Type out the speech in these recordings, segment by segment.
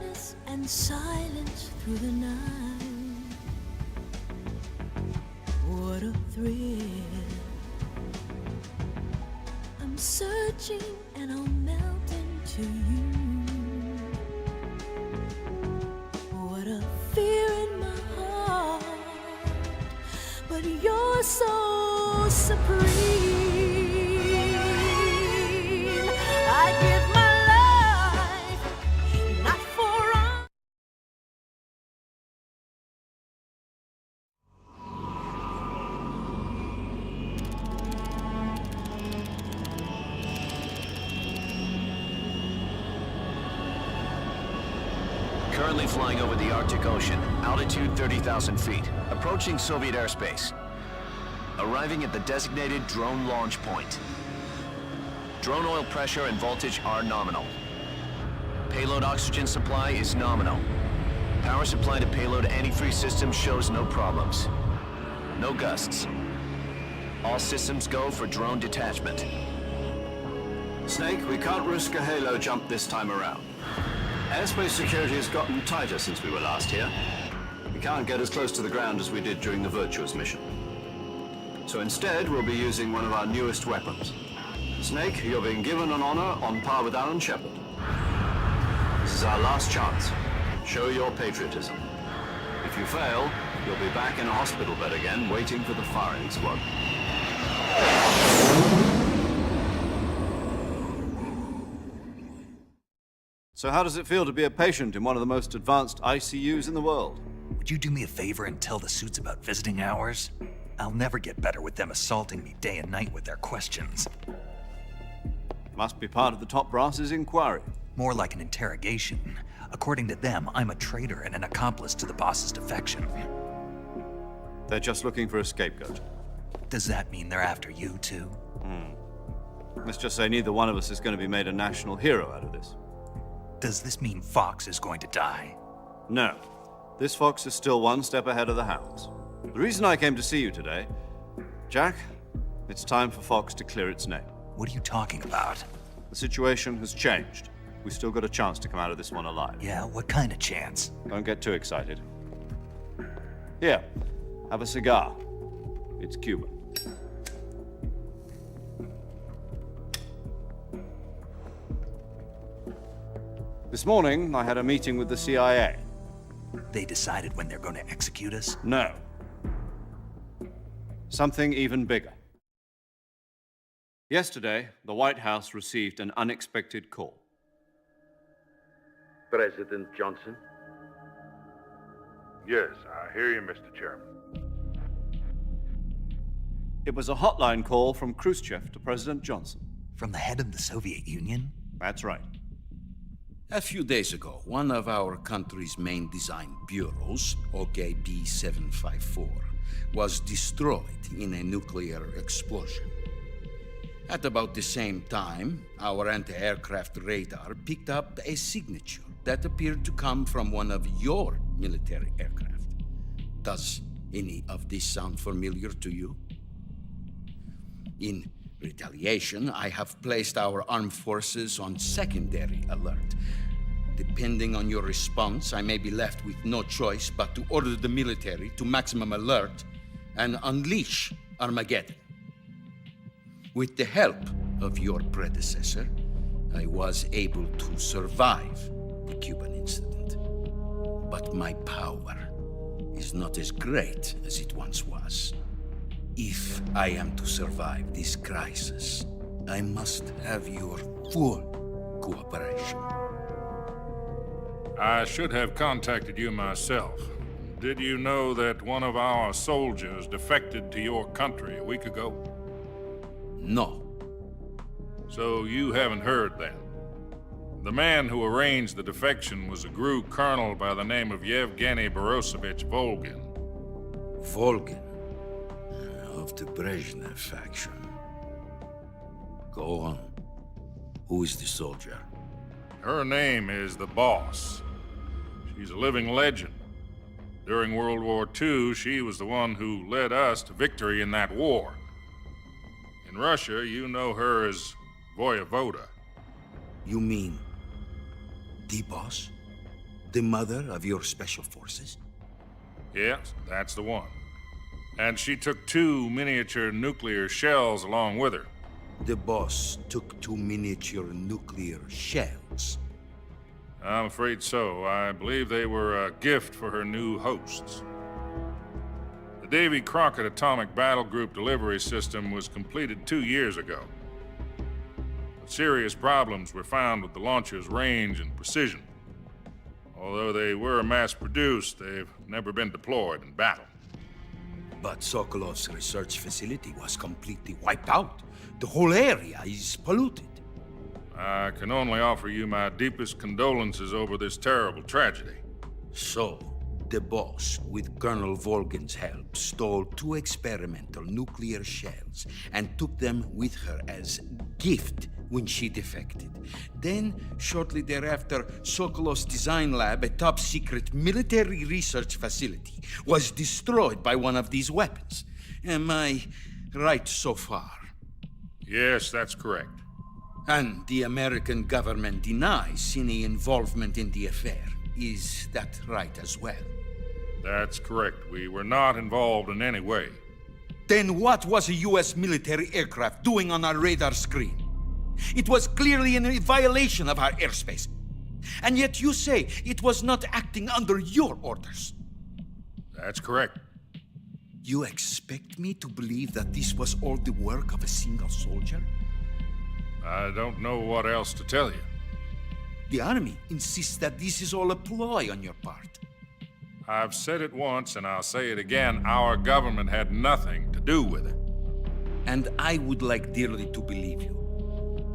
darkness and silence through the night. What a thrill. I'm searching and I'll melt into you. What a fear in my heart, but you're so supreme. I give my life, not for Currently flying over the Arctic Ocean, altitude 30,000 feet, approaching Soviet airspace. Arriving at the designated drone launch point. Drone oil pressure and voltage are nominal. Payload oxygen supply is nominal. Power supply to payload antifreeze system shows no problems. No gusts. All systems go for drone detachment. Snake, we can't risk a halo jump this time around. Airspace security has gotten tighter since we were last here. We can't get as close to the ground as we did during the Virtuous mission. So instead, we'll be using one of our newest weapons. Snake, you're being given an honor on par with Alan Shepard. This is our last chance. Show your patriotism. If you fail, you'll be back in a hospital bed again, waiting for the firing squad. So how does it feel to be a patient in one of the most advanced ICUs in the world? Would you do me a favor and tell the suits about visiting hours? I'll never get better with them assaulting me day and night with their questions. Must be part of the top brass's inquiry. More like an interrogation. According to them, I'm a traitor and an accomplice to the boss's defection. They're just looking for a scapegoat. Does that mean they're after you, too? Let's just say neither one of us is going to be made a national hero out of this. Does this mean Fox is going to die? No. This fox is still one step ahead of the hounds. The reason I came to see you today, Jack, it's time for Fox to clear its name. What are you talking about? The situation has changed. We've still got a chance to come out of this one alive. Yeah, what kind of chance? Don't get too excited. Here, have a cigar. It's Cuban. This morning, I had a meeting with the CIA. They decided when they're going to execute us? No. Something even bigger. Yesterday, the White House received an unexpected call. President Johnson? Yes, I hear you, Mr. Chairman. It was a hotline call from Khrushchev to President Johnson. From the head of the Soviet Union? That's right. A few days ago, one of our country's main design bureaus, OKB 754, was destroyed in a nuclear explosion. At about the same time, our anti-aircraft radar picked up a signature that appeared to come from one of your military aircraft. Does any of this sound familiar to you? In retaliation, I have placed our armed forces on secondary alert. Depending on your response, I may be left with no choice but to order the military to maximum alert and unleash Armageddon. With the help of your predecessor, I was able to survive the Cuban incident. But my power is not as great as it once was. If I am to survive this crisis, I must have your full cooperation. I should have contacted you myself. Did you know that one of our soldiers defected to your country a week ago? No. So you haven't heard then. The man who arranged the defection was a GRU colonel by the name of Yevgeny Borosovich Volgin. Volgin, of the Brezhnev faction. Go on. Who is the soldier? Her name is the Boss. She's a living legend. During World War II, she was the one who led us to victory in that war. In Russia, you know her as Voyevoda. You mean the boss? The mother of your special forces? Yes, that's the one. And she took 2 miniature nuclear shells along with her. The boss took 2 miniature nuclear shells. I'm afraid so. I believe they were a gift for her new hosts. The Davy Crockett Atomic Battle Group delivery system was completed 2 years ago. But serious problems were found with the launcher's range and precision. Although they were mass-produced, they've never been deployed in battle. But Sokolov's research facility was completely wiped out. The whole area is polluted. I can only offer you my deepest condolences over this terrible tragedy. So, the boss, with Colonel Volgin's help, stole 2 experimental nuclear shells and took them with her as gift when she defected. Then, shortly thereafter, Sokolov's design lab, a top-secret military research facility, was destroyed by one of these weapons. Am I right so far? Yes, that's correct. And the American government denies any involvement in the affair. Is that right as well? That's correct. We were not involved in any way. Then what was a U.S. military aircraft doing on our radar screen? It was clearly in a violation of our airspace. And yet you say it was not acting under your orders. That's correct. You expect me to believe that this was all the work of a single soldier? I don't know what else to tell you. The army insists that this is all a ploy on your part. I've said it once and I'll say it again. Our government had nothing to do with it. And I would like dearly to believe you.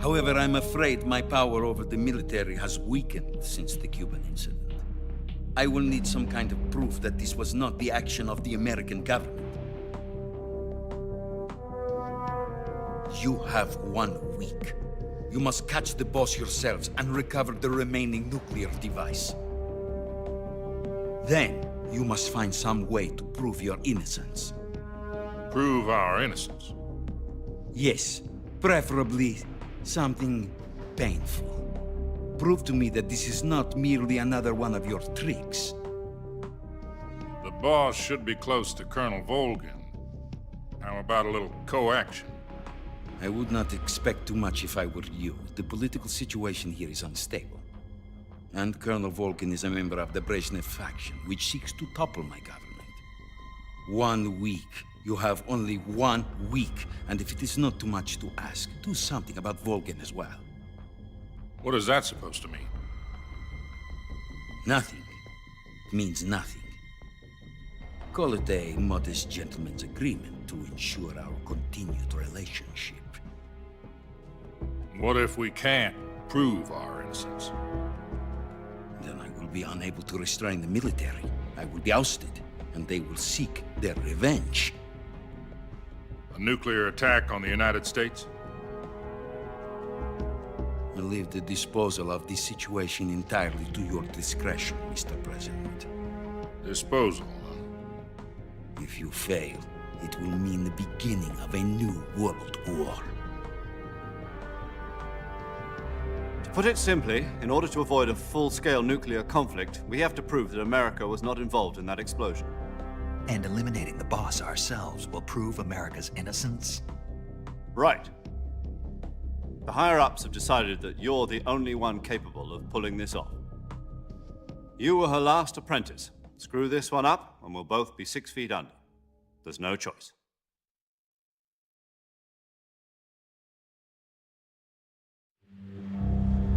However, I'm afraid my power over the military has weakened since the Cuban incident. I will need some kind of proof that this was not the action of the American government. You have 1 week. You must catch the boss yourselves and recover the remaining nuclear device. Then, you must find some way to prove your innocence. Prove our innocence. Yes, preferably something painful. Prove to me that this is not merely another one of your tricks. The boss should be close to Colonel Volgin. How about a little coaction? I would not expect too much if I were you. The political situation here is unstable. And Colonel Volgin is a member of the Brezhnev faction, which seeks to topple my government. 1 week. You have only 1 week, and if it is not too much to ask, do something about Volgin as well. What is that supposed to mean? Nothing means nothing. Call it a modest gentleman's agreement to ensure our continued relationship. What if we can't prove our innocence? Then I will be unable to restrain the military. I will be ousted, and they will seek their revenge. A nuclear attack on the United States? I leave the disposal of this situation entirely to your discretion, Mr. President. Disposal, huh? If you fail, it will mean the beginning of a new world war. To put it simply, in order to avoid a full-scale nuclear conflict, we have to prove that America was not involved in that explosion. And eliminating the boss ourselves will prove America's innocence? Right. The higher-ups have decided that you're the only one capable of pulling this off. You were her last apprentice. Screw this one up, and we'll both be 6 feet under. There's no choice.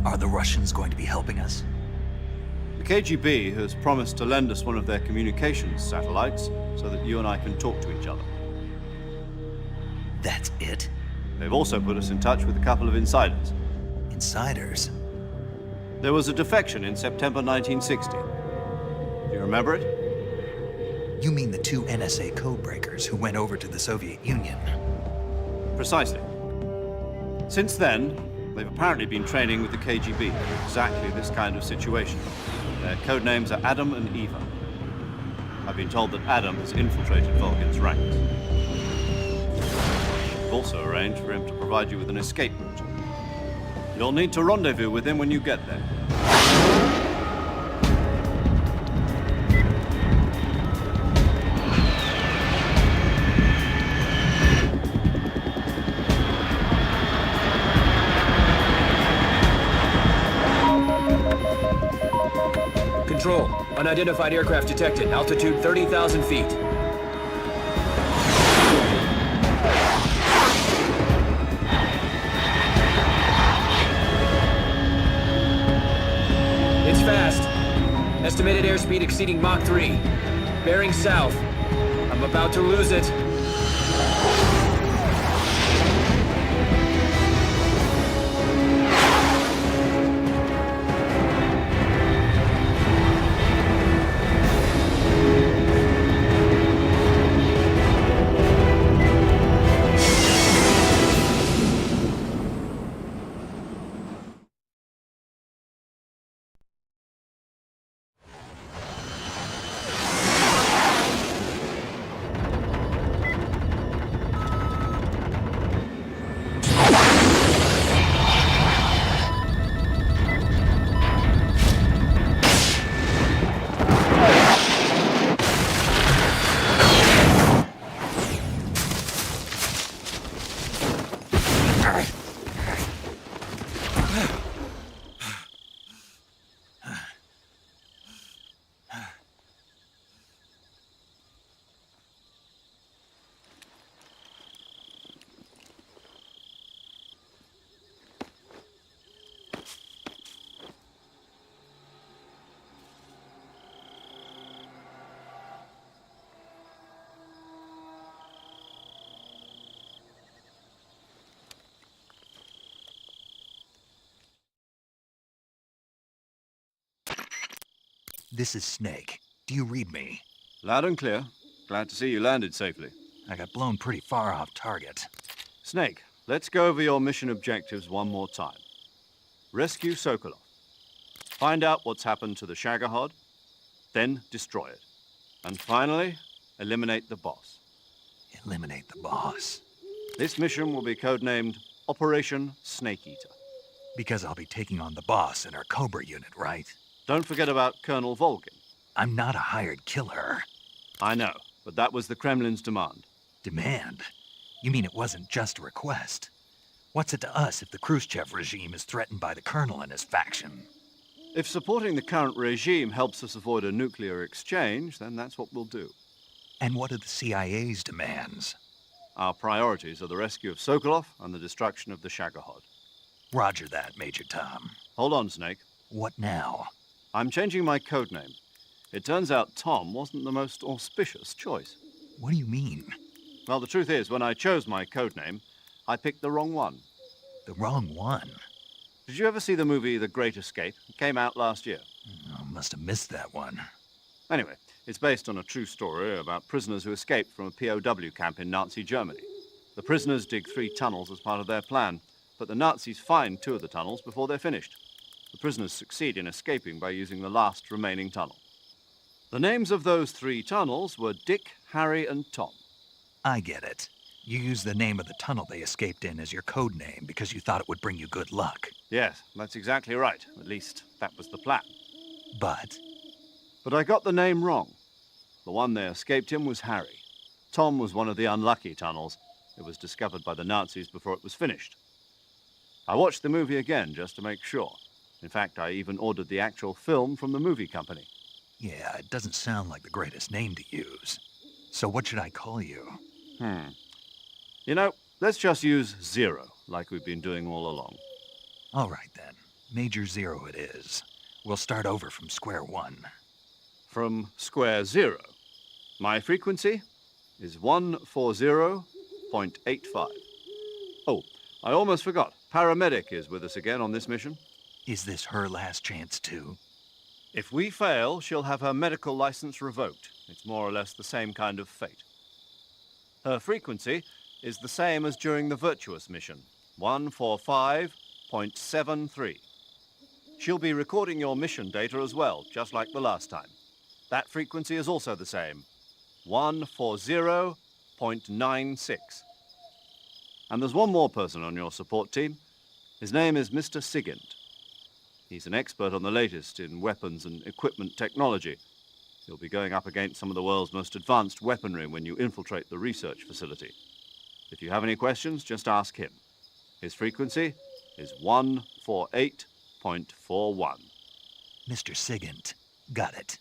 Are the Russians going to be helping us? The KGB has promised to lend us one of their communications satellites so that you and I can talk to each other. That's it? They've also put us in touch with a couple of insiders. Insiders? There was a defection in September 1960. Do you remember it? You mean the 2 NSA codebreakers who went over to the Soviet Union? Precisely. Since then, they've apparently been training with the KGB for exactly this kind of situation. Their code names are Adam and Eva. I've been told that Adam has infiltrated Volgin's ranks. We've also arranged for him to provide you with an escape route. You'll need to rendezvous with him when you get there. Unidentified aircraft detected. Altitude 30,000 feet. It's fast. Estimated airspeed exceeding Mach 3. Bearing south. I'm about to lose it. This is Snake. Do you read me? Loud and clear. Glad to see you landed safely. I got blown pretty far off target. Snake, let's go over your mission objectives one more time. Rescue Sokolov. Find out what's happened to the Shagohod, then destroy it. And finally, eliminate the boss. Eliminate the boss. This mission will be codenamed Operation Snake Eater. Because I'll be taking on the boss in our Cobra unit, right? Don't forget about Colonel Volgin. I'm not a hired killer. I know, but that was the Kremlin's demand. Demand? You mean it wasn't just a request? What's it to us if the Khrushchev regime is threatened by the Colonel and his faction? If supporting the current regime helps us avoid a nuclear exchange, then that's what we'll do. And what are the CIA's demands? Our priorities are the rescue of Sokolov and the destruction of the Shagohod. Roger that, Major Tom. Hold on, Snake. What now? I'm changing my codename. It turns out Tom wasn't the most auspicious choice. What do you mean? Well, the truth is, when I chose my codename, I picked the wrong one. The wrong one? Did you ever see the movie The Great Escape? It came out last year. Oh, must have missed that one. Anyway, it's based on a true story about prisoners who escaped from a POW camp in Nazi Germany. The prisoners dig 3 tunnels as part of their plan, but the Nazis find 2 of the tunnels before they're finished. The prisoners succeed in escaping by using the last remaining tunnel. The names of those 3 tunnels were Dick, Harry, and Tom. I get it. You used the name of the tunnel they escaped in as your code name because you thought it would bring you good luck. Yes, that's exactly right. At least, that was the plan. But I got the name wrong. The one they escaped in was Harry. Tom was one of the unlucky tunnels. It was discovered by the Nazis before it was finished. I watched the movie again just to make sure. In fact, I even ordered the actual film from the movie company. yeah, it doesn't sound like the greatest name to use. So what should I call you? You know, let's just use Zero, like we've been doing all along. All right then. Major Zero it is. We'll start over from square one. From square 0. My frequency is 140.85. Oh, I almost forgot. Paramedic is with us again on this mission. Is this her last chance too? If we fail, she'll have her medical license revoked. It's more or less the same kind of fate. Her frequency is the same as during the Virtuous mission, 145.73. She'll be recording your mission data as well, just like the last time. That frequency is also the same, 140.96. And there's one more person on your support team. His name is Mr. Sigint. He's an expert on the latest in weapons and equipment technology. He'll be going up against some of the world's most advanced weaponry when you infiltrate the research facility. If you have any questions, just ask him. His frequency is 148.41. Mr. Sigint. Got it.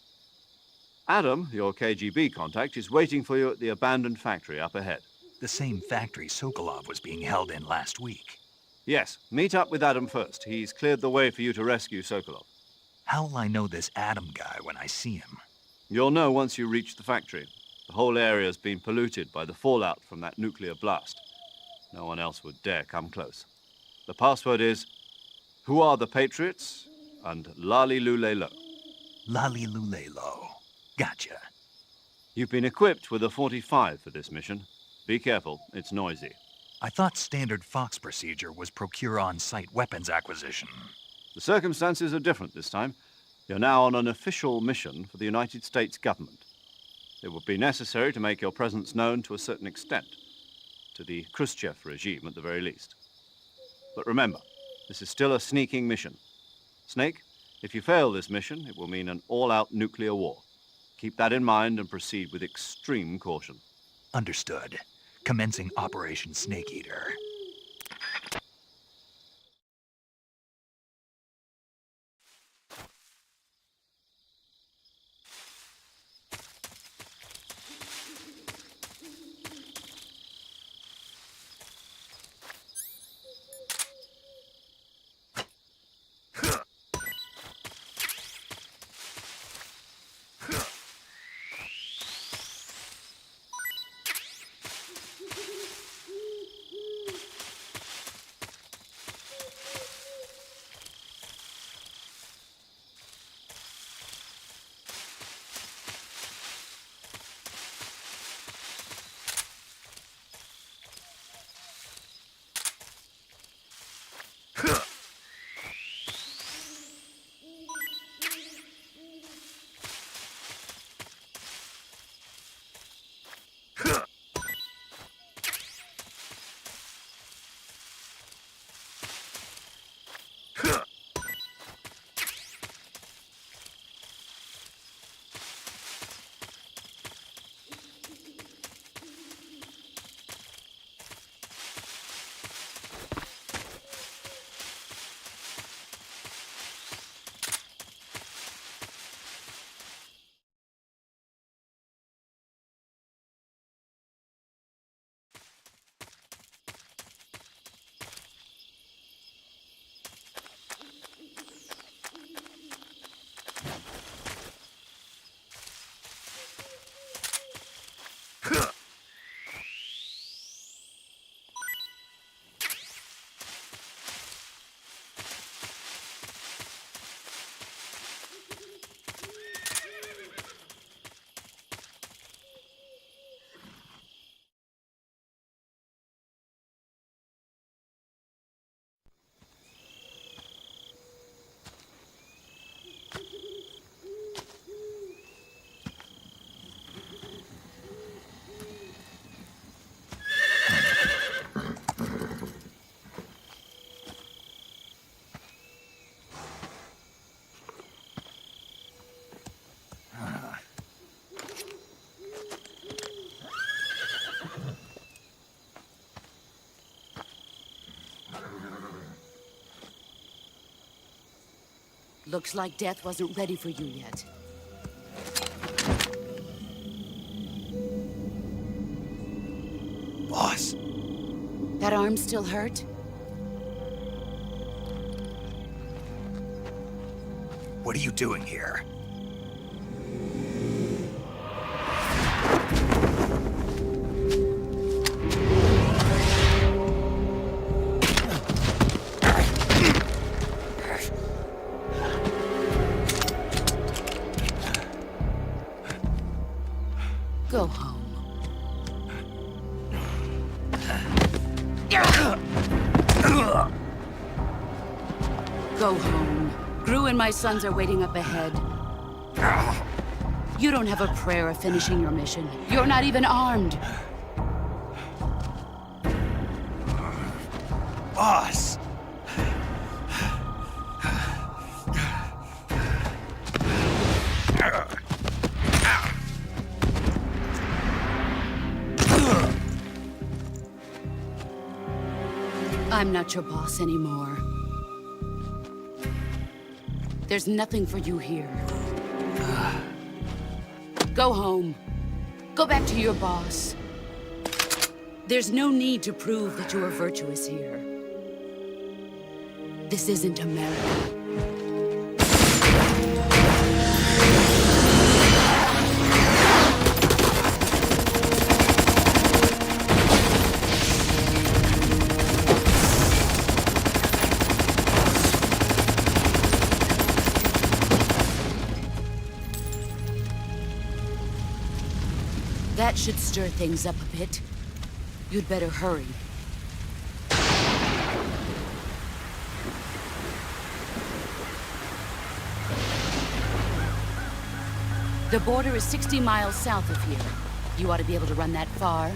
Adam, your KGB contact, is waiting for you at the abandoned factory up ahead. The same factory Sokolov was being held in last week. Yes, meet up with Adam first. He's cleared the way for you to rescue Sokolov. How'll I know this Adam guy when I see him? You'll know once you reach the factory. The whole area's been polluted by the fallout from that nuclear blast. No one else would dare come close. The password is, "Who are the Patriots?" and Lali Lulelo. Lali Lulelo. Gotcha. You've been equipped with a 45 for this mission. Be careful, it's noisy. I thought standard Fox procedure was procure on-site weapons acquisition. The circumstances are different this time. You're now on an official mission for the United States government. It would be necessary to make your presence known to a certain extent, to the Khrushchev regime at the very least. But remember, this is still a sneaking mission. Snake, if you fail this mission, it will mean an all-out nuclear war. Keep that in mind and proceed with extreme caution. Understood. Commencing Operation Snake Eater. Looks like death wasn't ready for you yet. Boss, That arm still hurt? what are you doing here? Go home. Go home. Gru and my sons are waiting up ahead. You don't have a prayer of finishing your mission. You're not even armed. Boss! I'm not your boss anymore. There's nothing for you here. Go home. Go back to your boss. There's no need to prove that you are virtuous here. This isn't America. That should stir things up a bit. You'd better hurry. The border is 60 miles south of here. You ought to be able to run that far.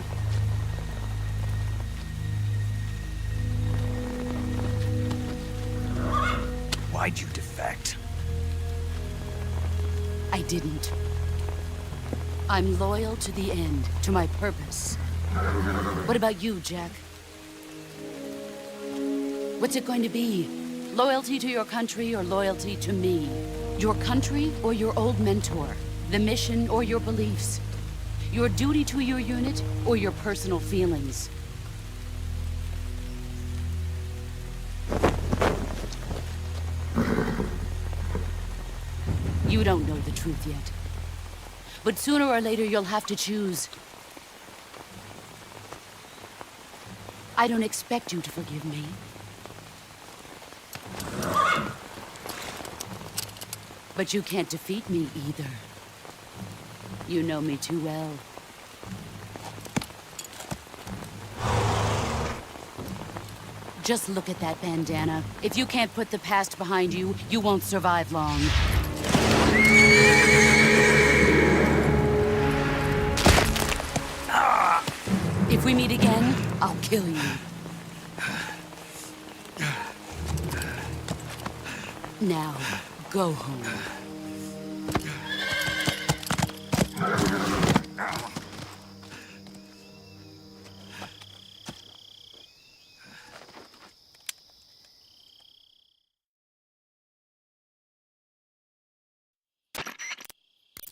Why'd you defect? I didn't. I'm loyal to the end, to my purpose. What about you, Jack? What's it going to be? Loyalty to your country or loyalty to me? Your country or your old mentor? The mission or your beliefs? Your duty to your unit or your personal feelings? You don't know the truth yet. But sooner or later, you'll have to choose. I don't expect you to forgive me. But you can't defeat me either. You know me too well. Just look at that bandana. If you can't put the past behind you, you won't survive long. If we meet again, I'll kill you. Now, go home.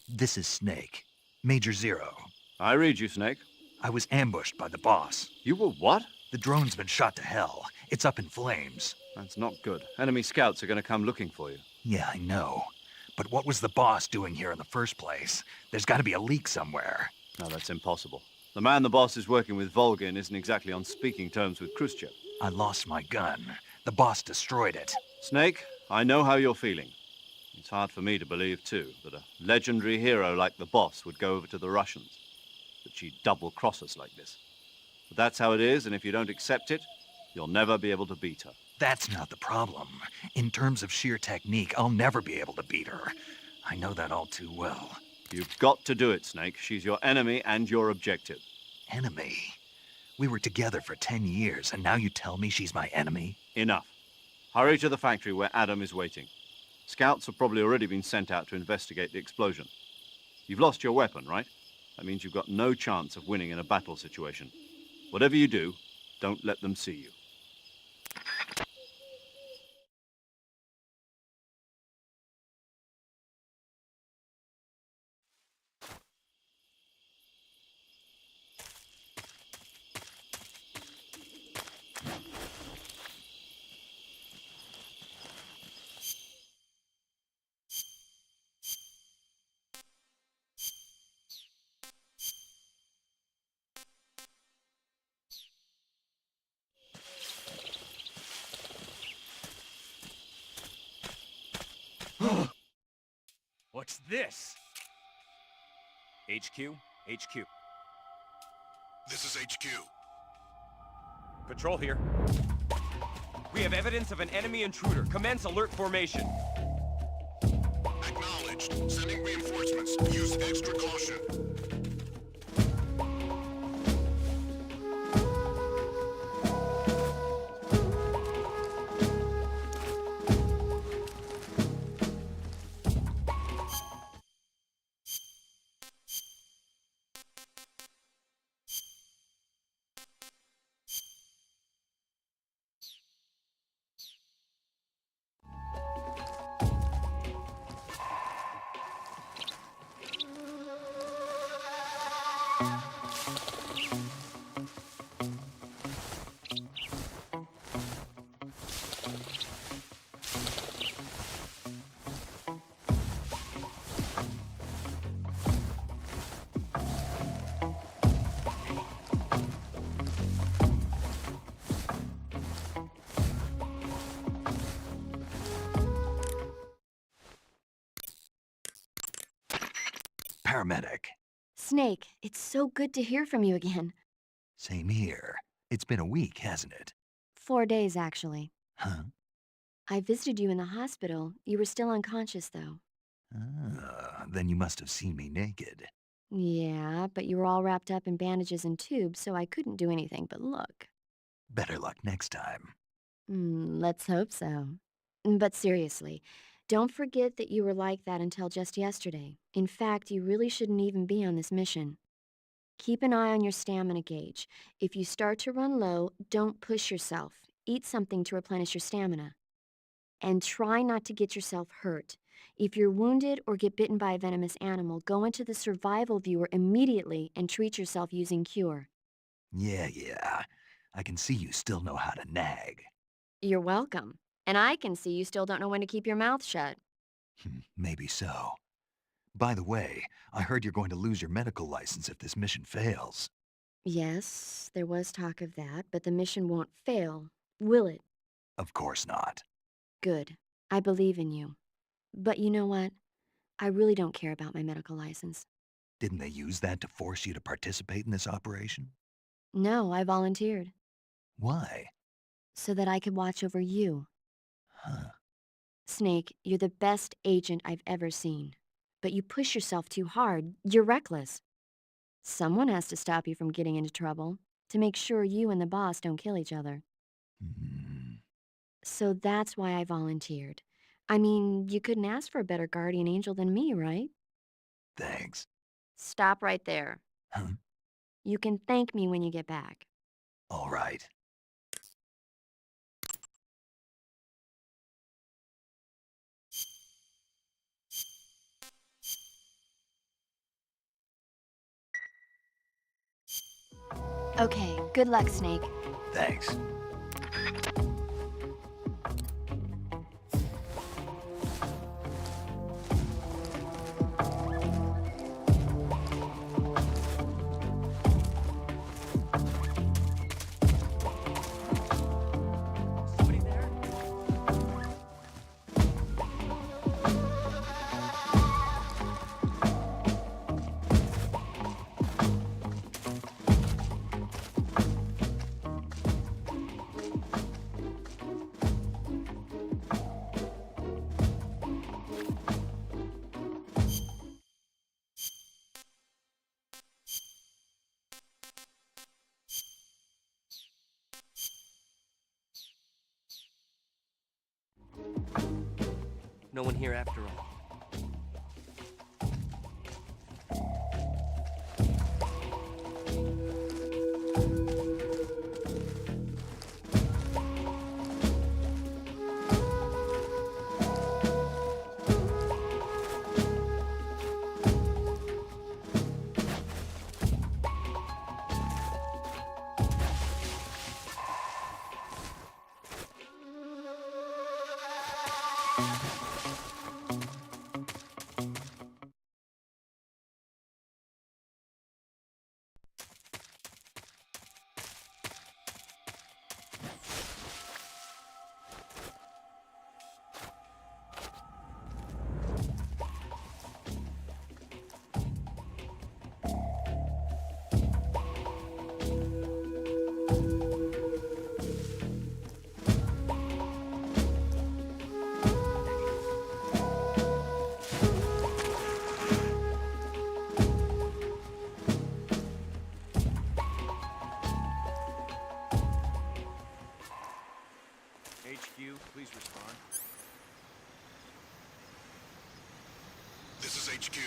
This is Snake. Major Zero. I read you, Snake. I was ambushed by the boss. You were what? The drone's been shot to hell. It's up in flames. That's not good. Enemy scouts are going to come looking for you. Yeah, I know. But what was the boss doing here in the first place? There's got to be a leak somewhere. No, that's impossible. The man the boss is working with, Volgin, isn't exactly on speaking terms with Khrushchev. I lost my gun. The boss destroyed it. Snake, I know how you're feeling. It's hard for me to believe, too, that a legendary hero like the boss would go over to the Russians. That she'd double-cross us like this. But that's how it is, and if you don't accept it, you'll never be able to beat her. That's not the problem. In terms of sheer technique, I'll never be able to beat her. I know that all too well. You've got to do it, Snake. She's your enemy and your objective. Enemy? We were together for 10 years, and now you tell me she's my enemy? Enough. Hurry to the factory where Adam is waiting. Scouts have probably already been sent out to investigate the explosion. You've lost your weapon, right? That means you've got no chance of winning in a battle situation. Whatever you do, don't let them see you. What's this? HQ? HQ. This is HQ. Patrol here. We have evidence of an enemy intruder. Commence alert formation. Acknowledged. Sending reinforcements. Use extra caution. paramedic. Snake, it's so good to hear from you again. Same here. It's been a week, hasn't it? 4 days, actually. Huh? I visited you in the hospital. You were still unconscious, though. Then you must have seen me naked. Yeah, but you were all wrapped up in bandages and tubes, so I couldn't do anything but look. Better luck next time. Let's hope so. But seriously, don't forget that you were like that until just yesterday. In fact, you really shouldn't even be on this mission. Keep an eye on your stamina gauge. If you start to run low, don't push yourself. Eat something to replenish your stamina. And try not to get yourself hurt. If you're wounded or get bitten by a venomous animal, go into the survival viewer immediately and treat yourself using Cure. Yeah. I can see you still know how to nag. You're welcome. And I can see you still don't know when to keep your mouth shut. Maybe so. By the way, I heard you're going to lose your medical license if this mission fails. Yes, there was talk of that, but the mission won't fail, will it? Of course not. Good. I believe in you. But you know what? I really don't care about my medical license. Didn't they use that to force you to participate in this operation? No, I volunteered. Why? So that I could watch over you. Huh. Snake, you're the best agent I've ever seen. But you push yourself too hard. You're reckless. Someone has to stop you from getting into trouble, to make sure you and the boss don't kill each other. So that's why I volunteered. I mean, you couldn't ask for a better guardian angel than me, right? Thanks. Stop right there. Huh? You can thank me when you get back. All right. Okay, good luck, Snake. Thanks. No one here after all. HQ, please respond. This is HQ.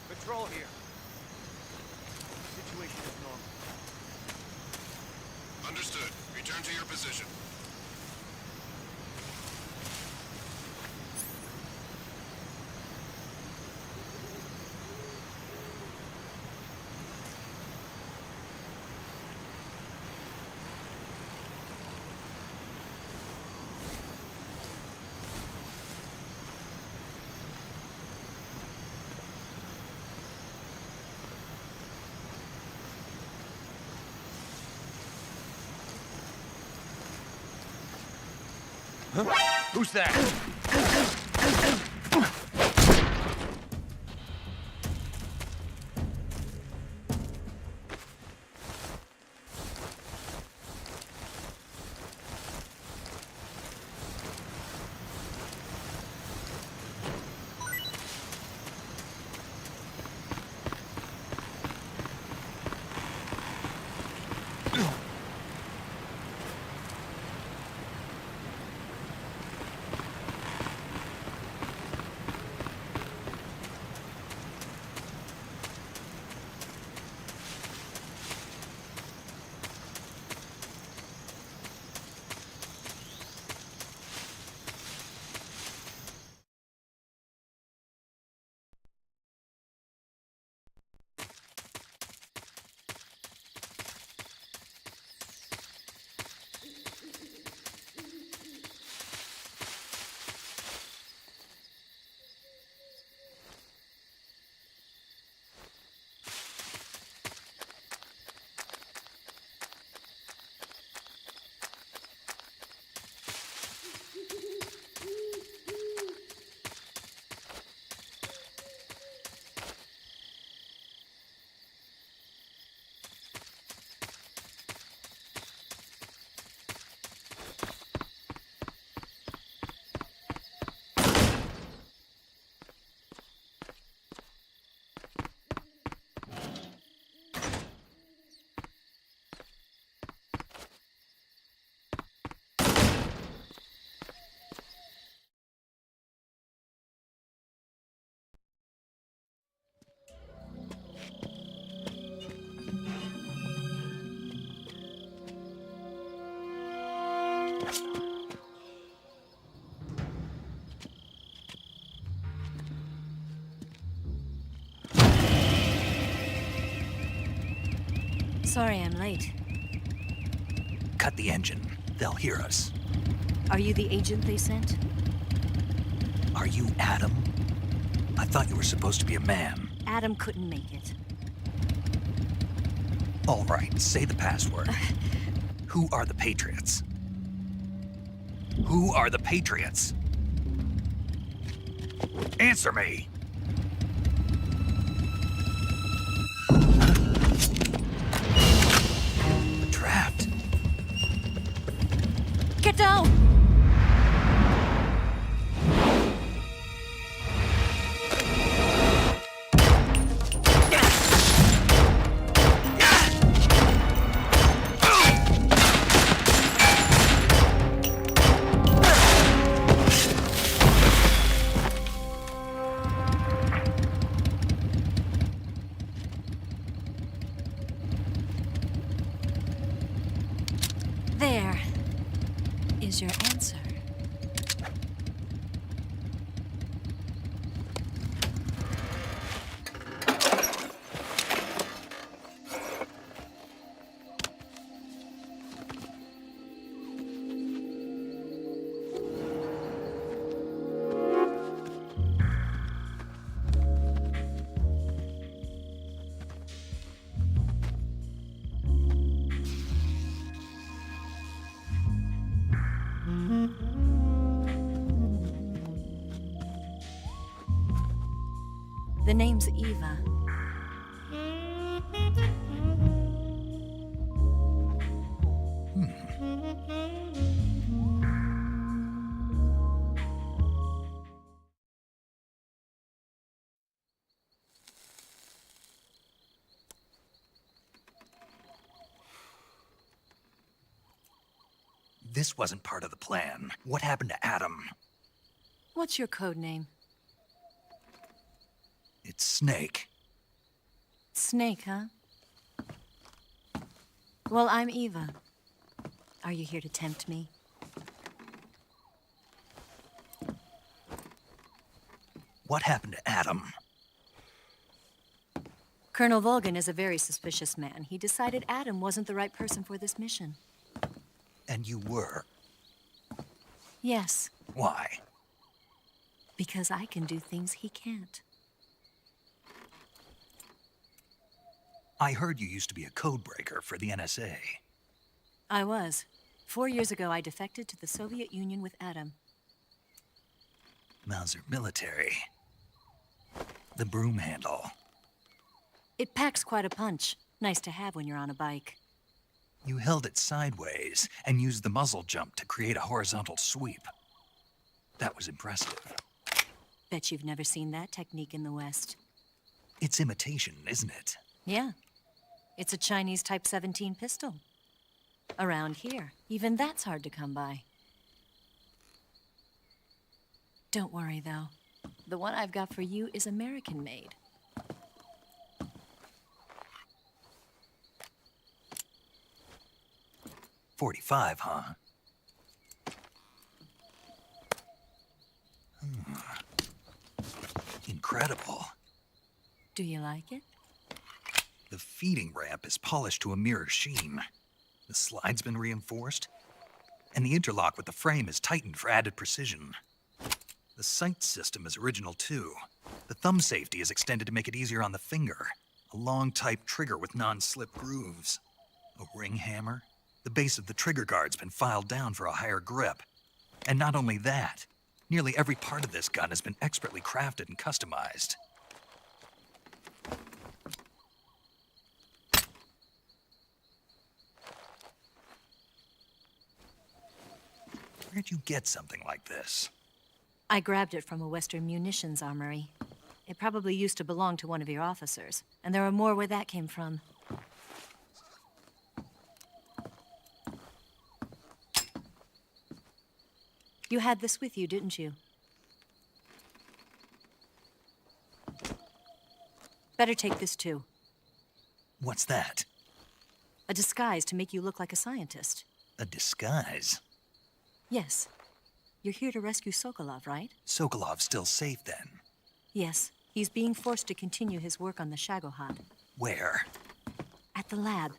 Patrol here. Situation is normal. Understood. Return to your position. Who's that? Sorry I'm late. Cut the engine. They'll hear us. Are you the agent they sent? Are you Adam? I thought you were supposed to be a man. Adam couldn't make it. All right, say the password. Who are the Patriots? Who are the Patriots? Answer me! We're trapped. Get down! There is your answer. The name's Eva. This wasn't part of the plan. What happened to Adam? What's your code name? It's Snake. Snake, huh? Well, I'm Eva. Are you here to tempt me? What happened to Adam? Colonel Volgin is a very suspicious man. He decided Adam wasn't the right person for this mission. And you were. Yes, Why? because I can do things he can't. I heard you used to be a code breaker for the NSA. I was. 4 years ago, I defected to the Soviet Union with Adam. Mauser military. The broom handle. It packs quite a punch. Nice to have when you're on a bike. You held it sideways and used the muzzle jump to create a horizontal sweep. That was impressive. Bet you've never seen that technique in the West. It's imitation, isn't it? Yeah. It's a Chinese Type 17 pistol. Around here, even that's hard to come by. Don't worry, though. The one I've got for you is American-made. .45, huh? Incredible. Do you like it? The feeding ramp is polished to a mirror sheen. The slide's been reinforced, and the interlock with the frame is tightened for added precision. The sight system is original too. The thumb safety is extended to make it easier on the finger. A long type trigger with non-slip grooves. A ring hammer. The base of the trigger guard's been filed down for a higher grip. And not only that, nearly every part of this gun has been expertly crafted and customized. Where'd you get something like this? I grabbed it from a Western munitions armory. It probably used to belong to one of your officers, and there are more where that came from. You had this with you, didn't you? Better take this too. What's that? A disguise to make you look like a scientist. A disguise? Yes. You're here to rescue Sokolov, right? Sokolov's still safe then? Yes. He's being forced to continue his work on the Shagohod. Where? At the lab.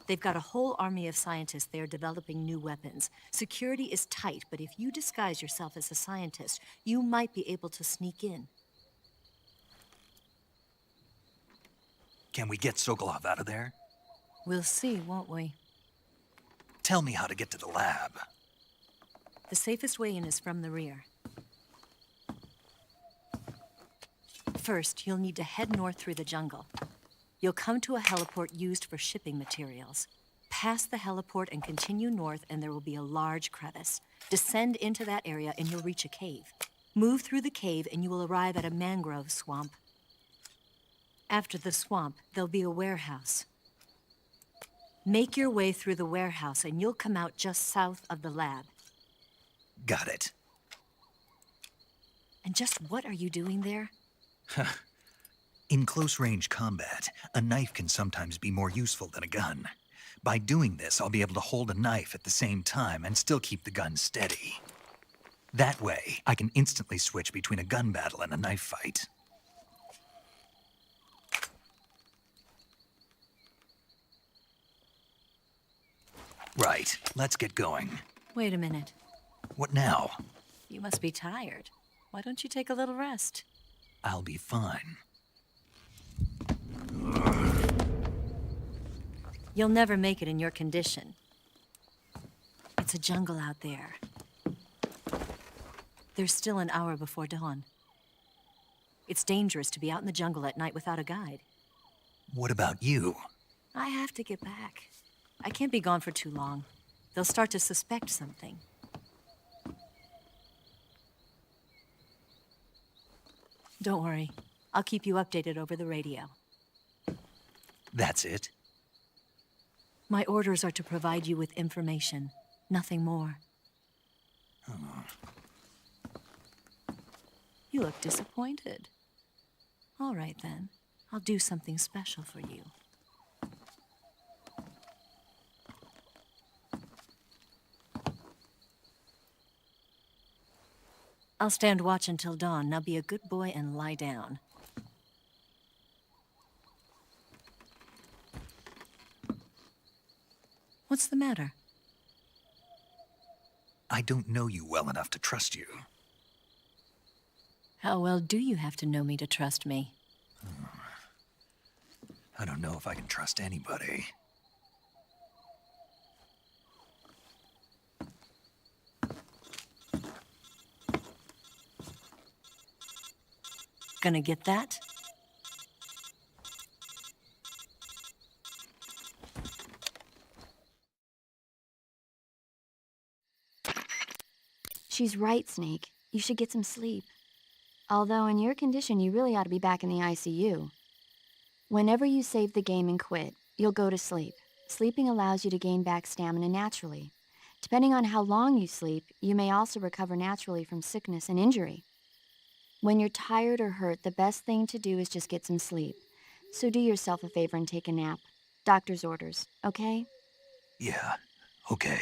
They've got a whole army of scientists there developing new weapons. Security is tight, but if you disguise yourself as a scientist, you might be able to sneak in. Can we get Sokolov out of there? We'll see, won't we? Tell me how to get to the lab. The safest way in is from the rear. First, you'll need to head north through the jungle. You'll come to a heliport used for shipping materials. Pass the heliport and continue north, and there will be a large crevice. Descend into that area, and you'll reach a cave. Move through the cave, and you will arrive at a mangrove swamp. After the swamp, there'll be a warehouse. Make your way through the warehouse, and you'll come out just south of the lab. Got it. And just what are you doing there? In close-range combat, a knife can sometimes be more useful than a gun. By doing this, I'll be able to hold a knife at the same time and still keep the gun steady. That way, I can instantly switch between a gun battle and a knife fight. Right, let's get going. Wait a minute. What now? You must be tired. Why don't you take a little rest? I'll be fine. You'll never make it in your condition. It's a jungle out there. There's still an hour before dawn. It's dangerous to be out in the jungle at night without a guide. What about you? I have to get back. I can't be gone for too long. They'll start to suspect something. Don't worry. I'll keep you updated over the radio. That's it? My orders are to provide you with information, nothing more. You look disappointed. All right, then. I'll do something special for you. I'll stand watch until dawn. Now be a good boy and lie down. What's the matter? I don't know you well enough to trust you. How well do you have to know me to trust me? I don't know if I can trust anybody. Gonna get that? She's right, Snake. You should get some sleep. Although in your condition, you really ought to be back in the ICU. Whenever you save the game and quit, you'll go to sleep. Sleeping allows you to gain back stamina naturally. Depending on how long you sleep, you may also recover naturally from sickness and injury. When you're tired or hurt, the best thing to do is just get some sleep. So do yourself a favor and take a nap. Doctor's orders, okay? Yeah, okay.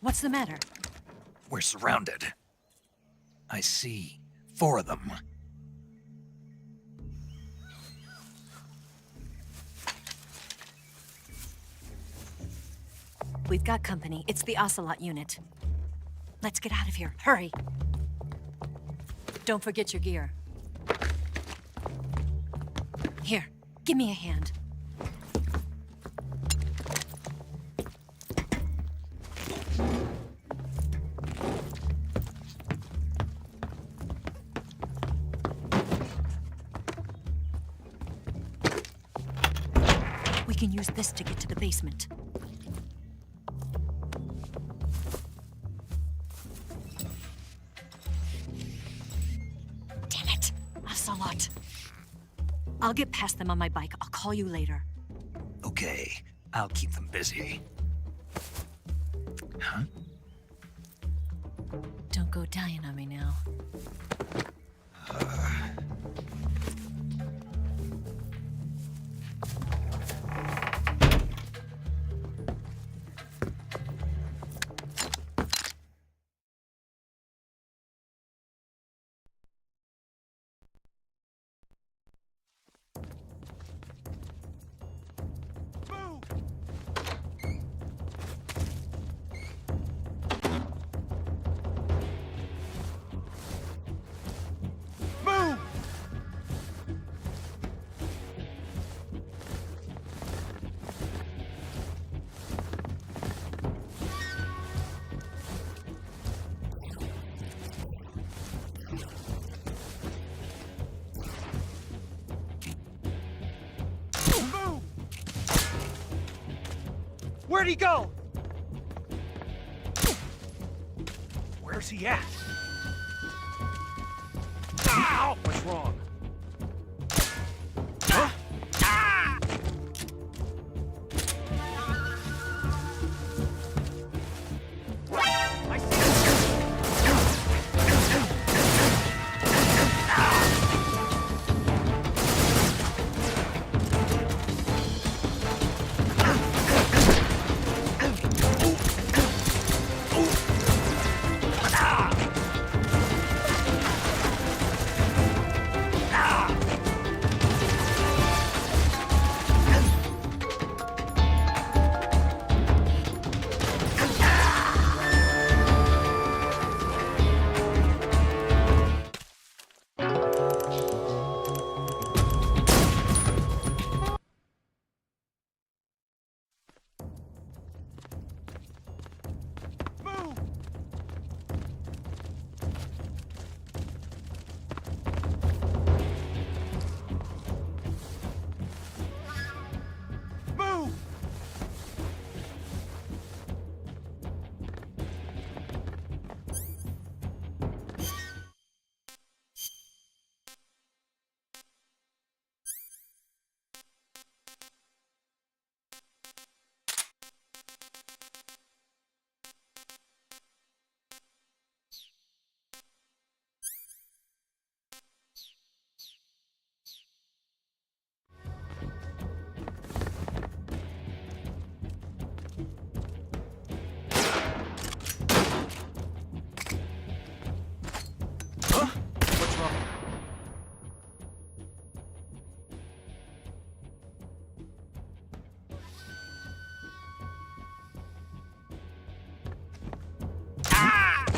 What's the matter? We're surrounded. I see 4 of them. We've got company. It's the Ocelot unit. Let's get out of here. Hurry! Don't forget your gear. Here, give me a hand. We can use this to get to the basement. Damn it! Ocelot. I'll get past them on my bike. I'll call you later. Okay, I'll keep them busy. Huh? Don't go dying on me now. Where'd he go? Where's he at? Ow! What's wrong? Huh? Ah! I see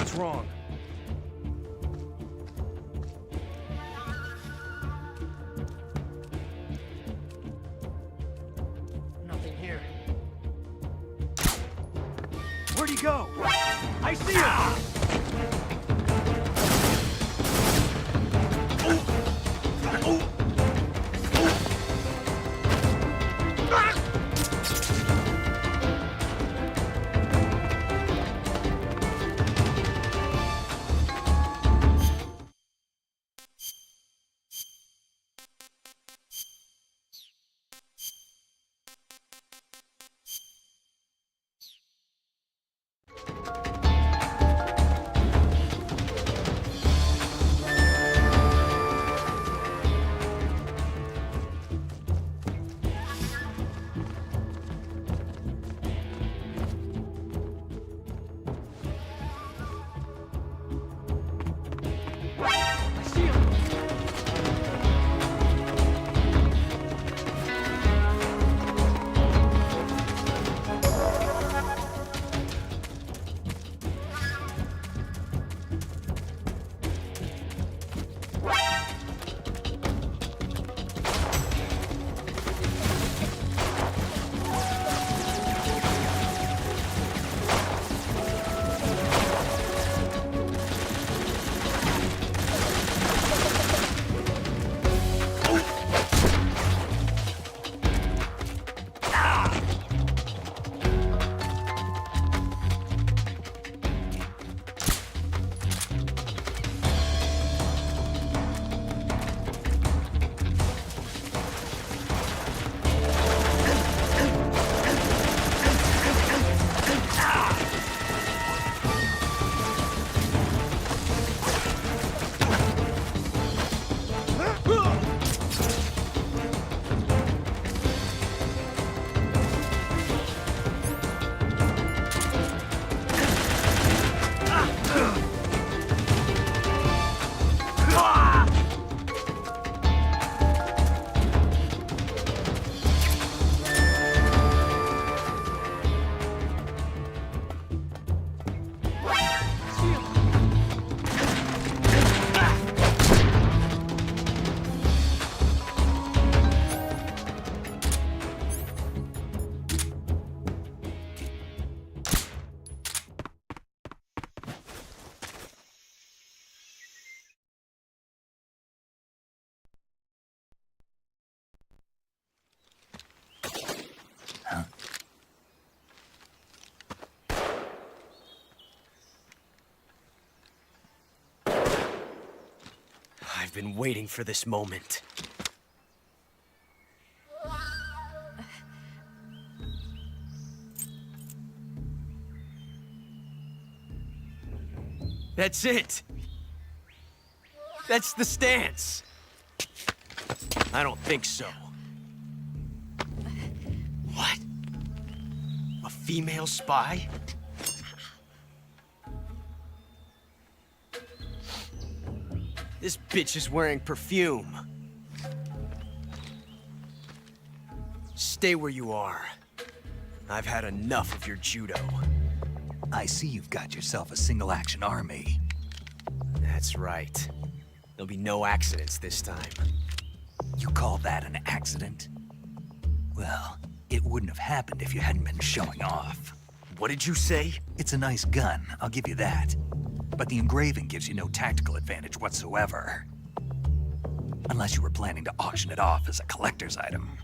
What's wrong? Nothing here. Where'd he go? I see him! I've been waiting for this moment. That's it! That's the stance! I don't think so. What? A female spy? This bitch is wearing perfume. Stay where you are. I've had enough of your judo. I see you've got yourself a single-action army. That's right. There'll be no accidents this time. You call that an accident? Well, it wouldn't have happened if you hadn't been showing off. What did you say? It's a nice gun, I'll give you that. But the engraving gives you no tactical advantage whatsoever. Unless you were planning to auction it off as a collector's item.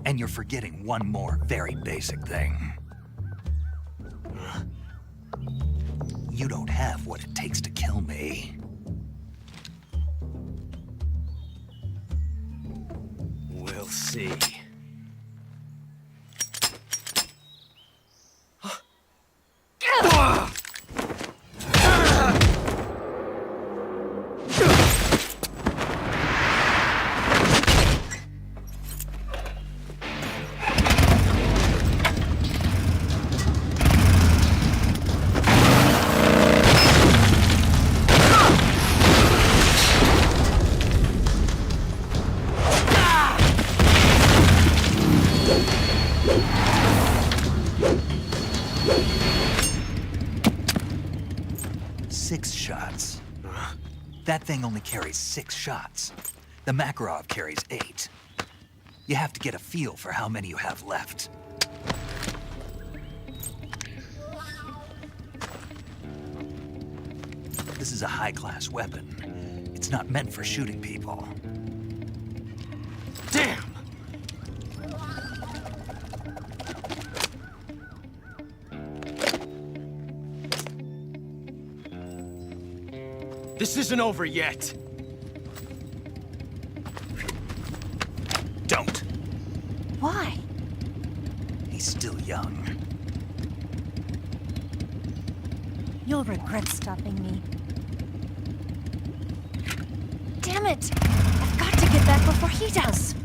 And you're forgetting one more very basic thing. You don't have what it takes to kill me. We'll see. 6 shots. That thing only carries 6 shots. The Makarov carries 8. You have to get a feel for how many you have left. This is a high-class weapon. It's not meant for shooting people. Damn! This isn't over yet. Don't. Why? He's still young. You'll regret stopping me. Damn it! I've got to get back before he does!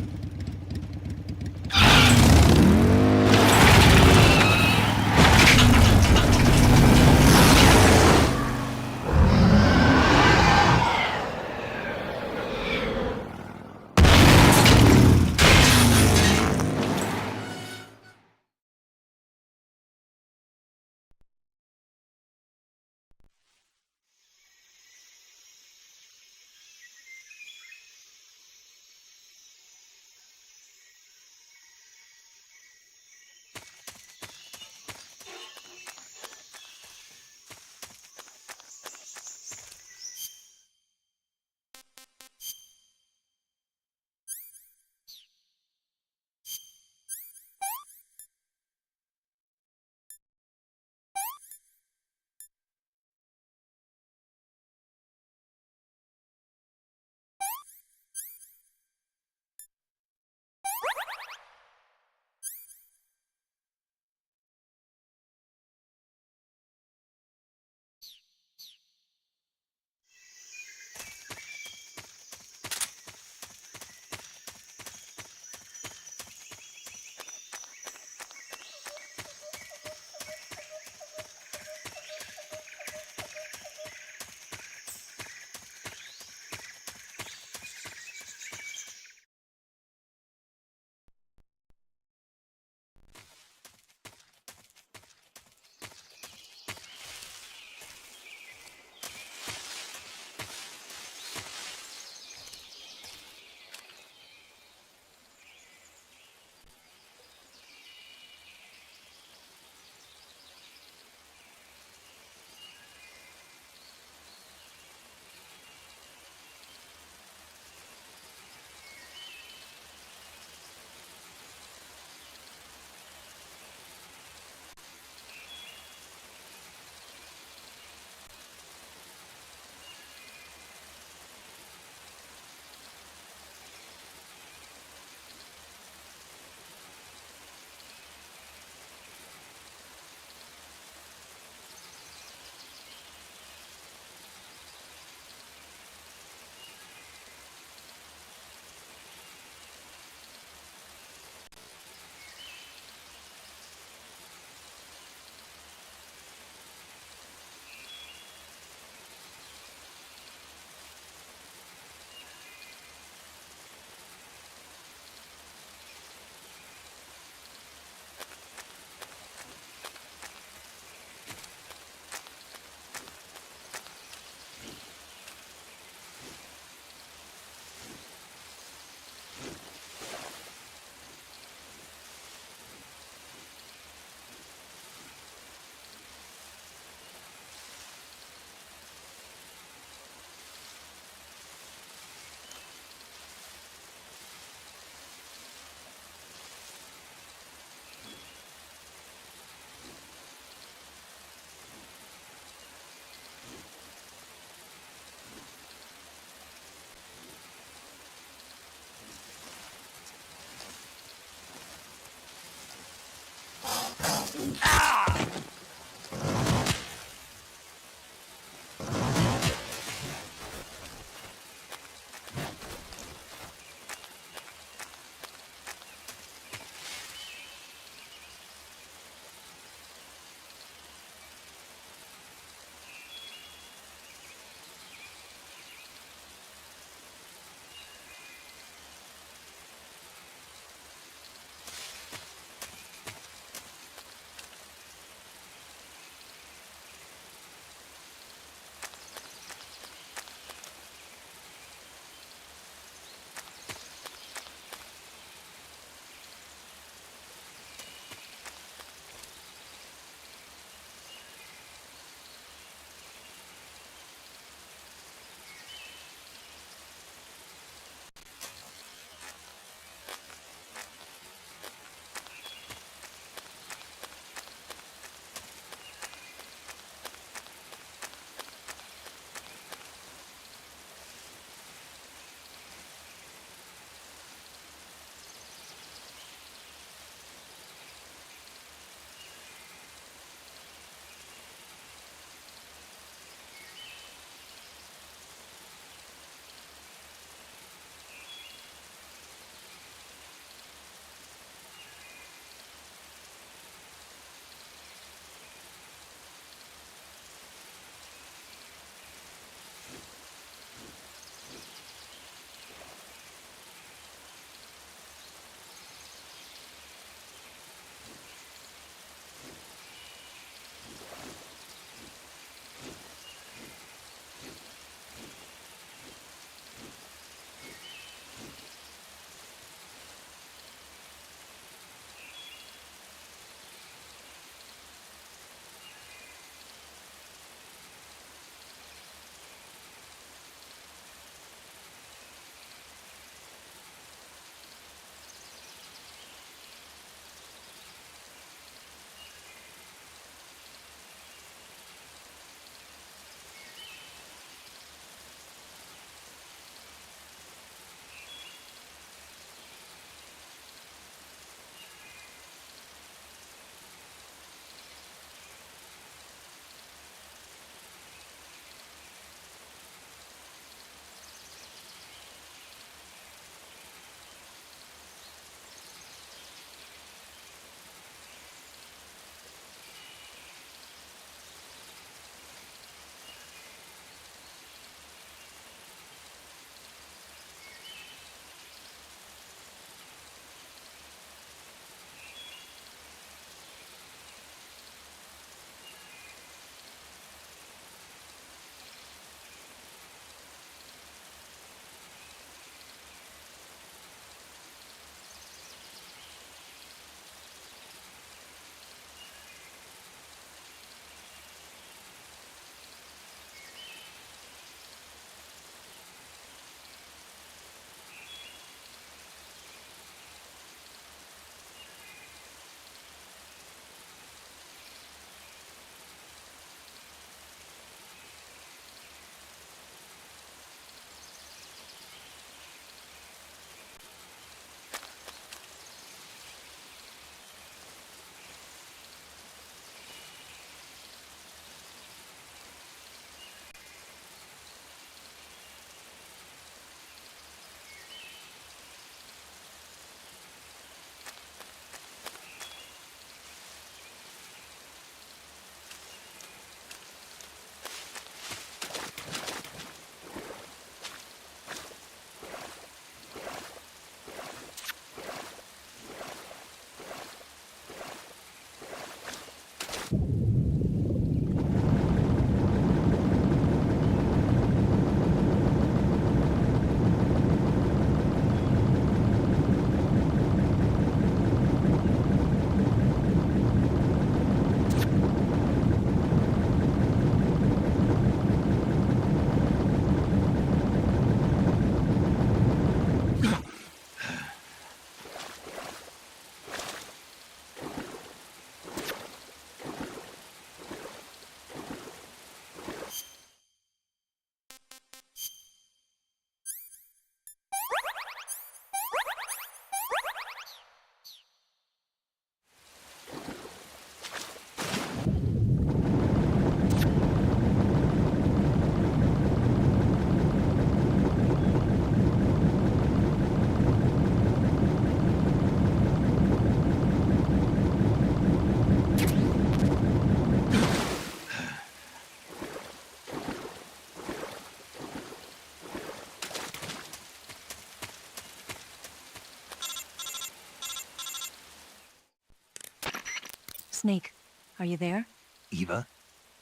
Snake, are you there? Eva,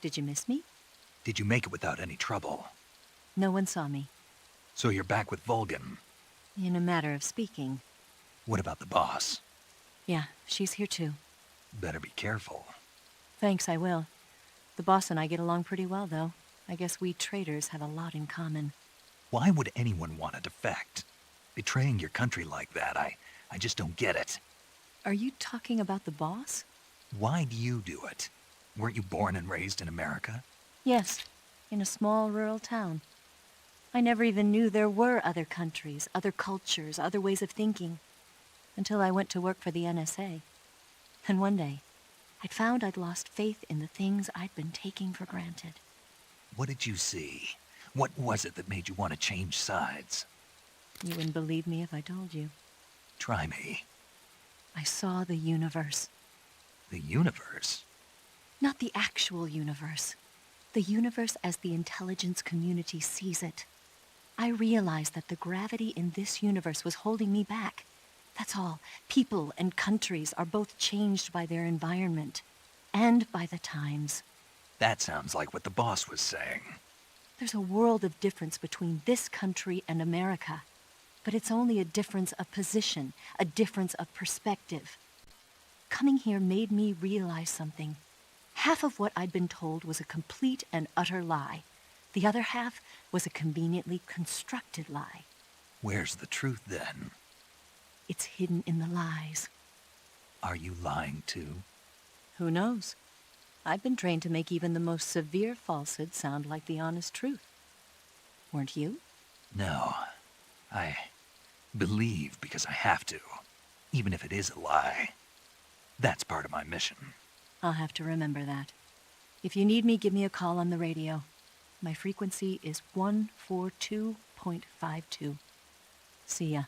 Did you miss me? did you make it without any trouble? No one saw me. So you're back with Vulcan. In a matter of speaking. What about the boss? Yeah, she's here too. Better be careful. Thanks, I will. The boss and I get along pretty well, though. I guess we traitors have a lot in common. Why would anyone want to defect? Betraying your country like that, I just don't get it. Are you talking about the boss? Why do you do it? Weren't you born and raised in America? Yes, in a small rural town. I never even knew there were other countries, other cultures, other ways of thinking, until I went to work for the NSA. And one day, I'd found I'd lost faith in the things I'd been taking for granted. What did you see? What was it that made you want to change sides? You wouldn't believe me if I told you. Try me. I saw the universe. The universe? Not the actual universe. The universe as the intelligence community sees it. I realized that the gravity in this universe was holding me back. That's all. People and countries are both changed by their environment and by the times. That sounds like what the boss was saying. There's a world of difference between this country and America. But it's only a difference of position, a difference of perspective. Coming here made me realize something. Half of what I'd been told was a complete and utter lie. The other half was a conveniently constructed lie. Where's the truth, then? It's hidden in the lies. Are you lying, too? Who knows? I've been trained to make even the most severe falsehood sound like the honest truth. Weren't you? No. I believe because I have to, even if it is a lie. That's part of my mission. I'll have to remember that. If you need me, give me a call on the radio. My frequency is 142.52. See ya.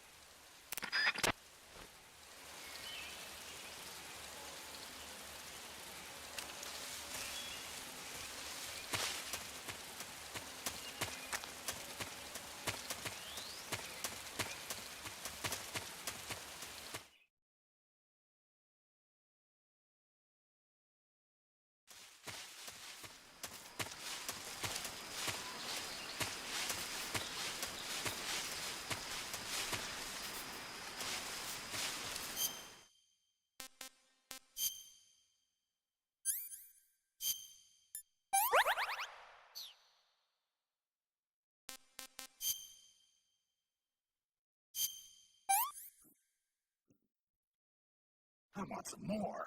I want some more.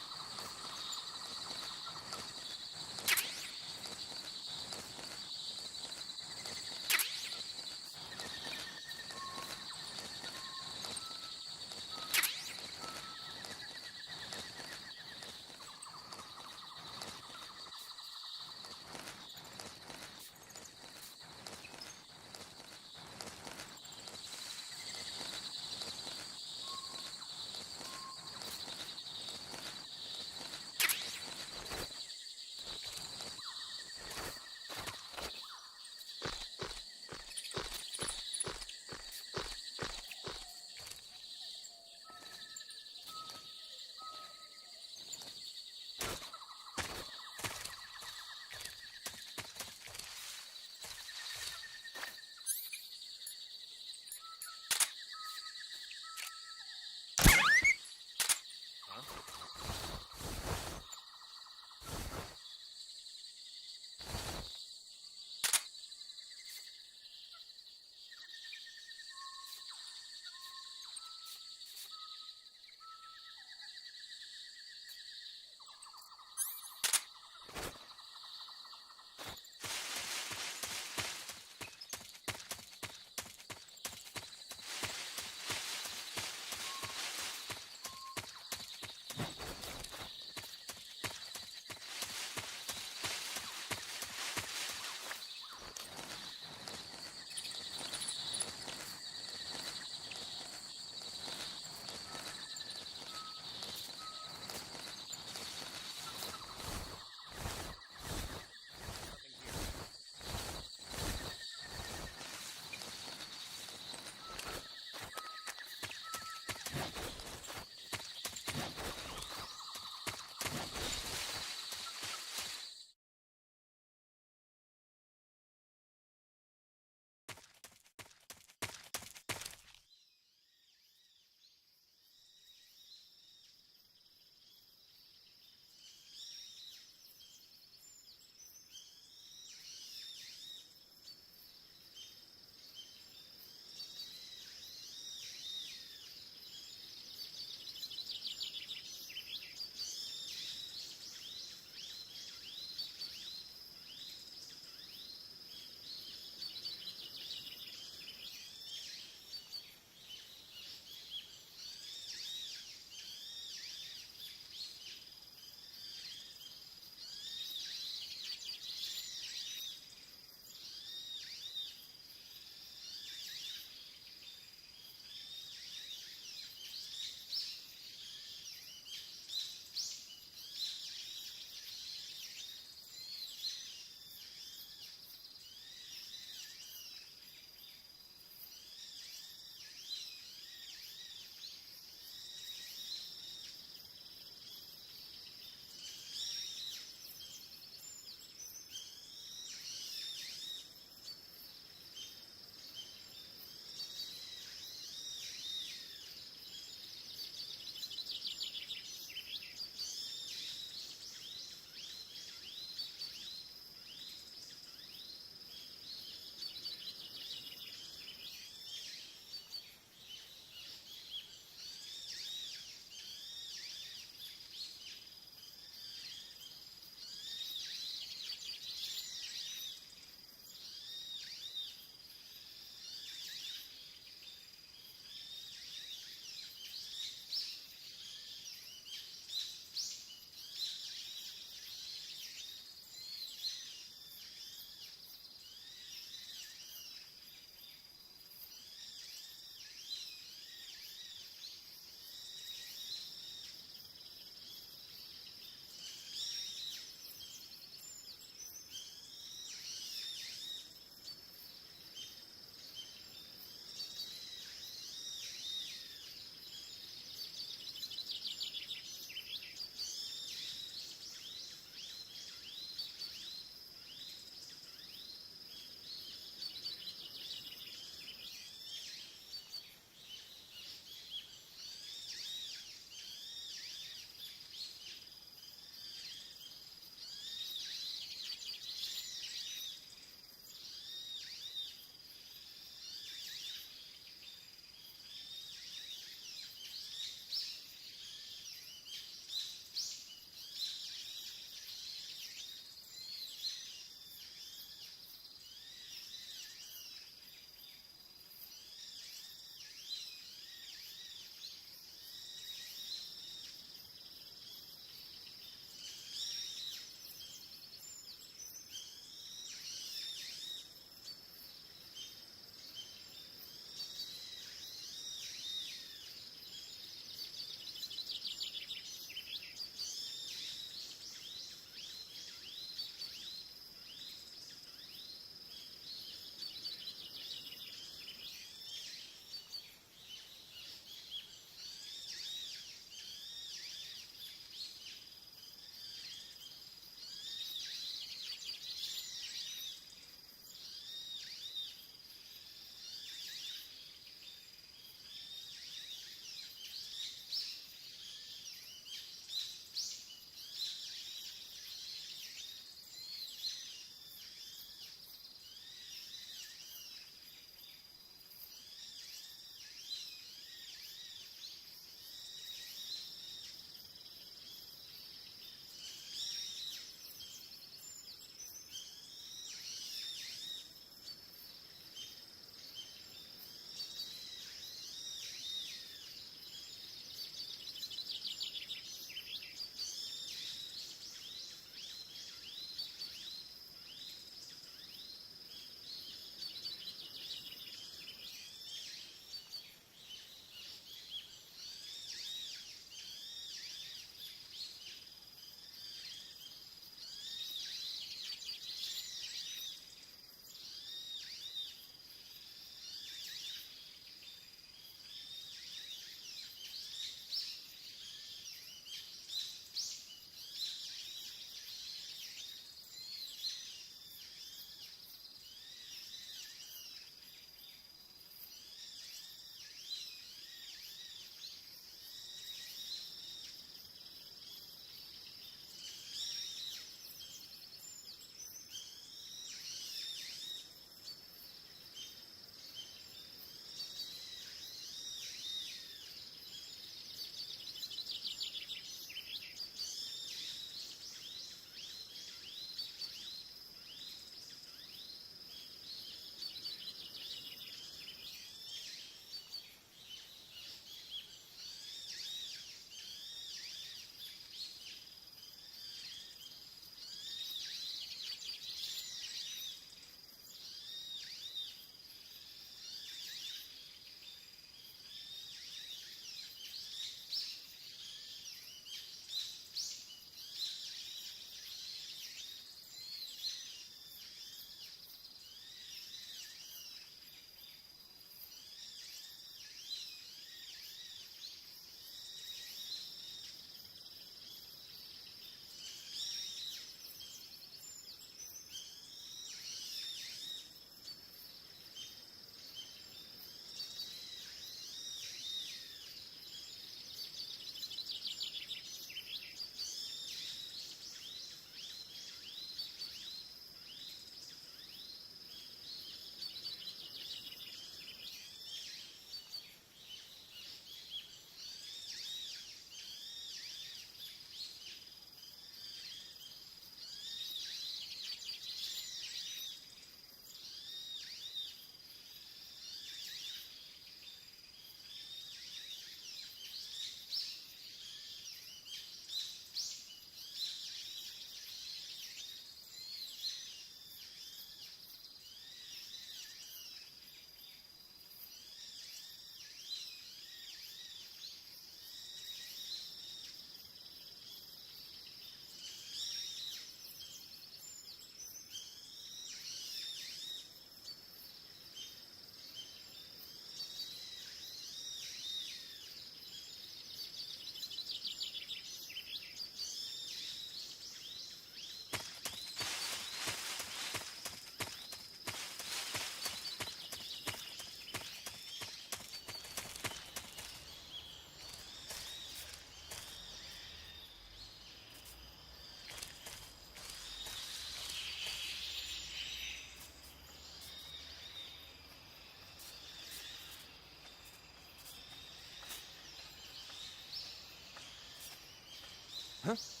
Who's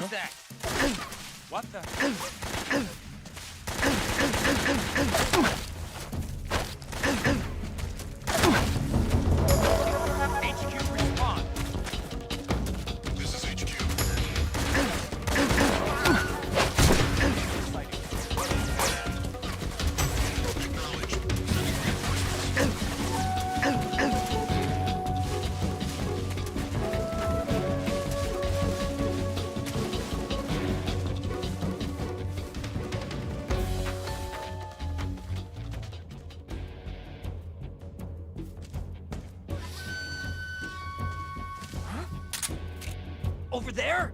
that? What the? HQ, respond. This is HQ. Acknowledge. Sending reinforcements. Over there?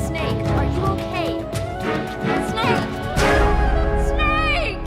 Snake, are you okay? Snake! Snake!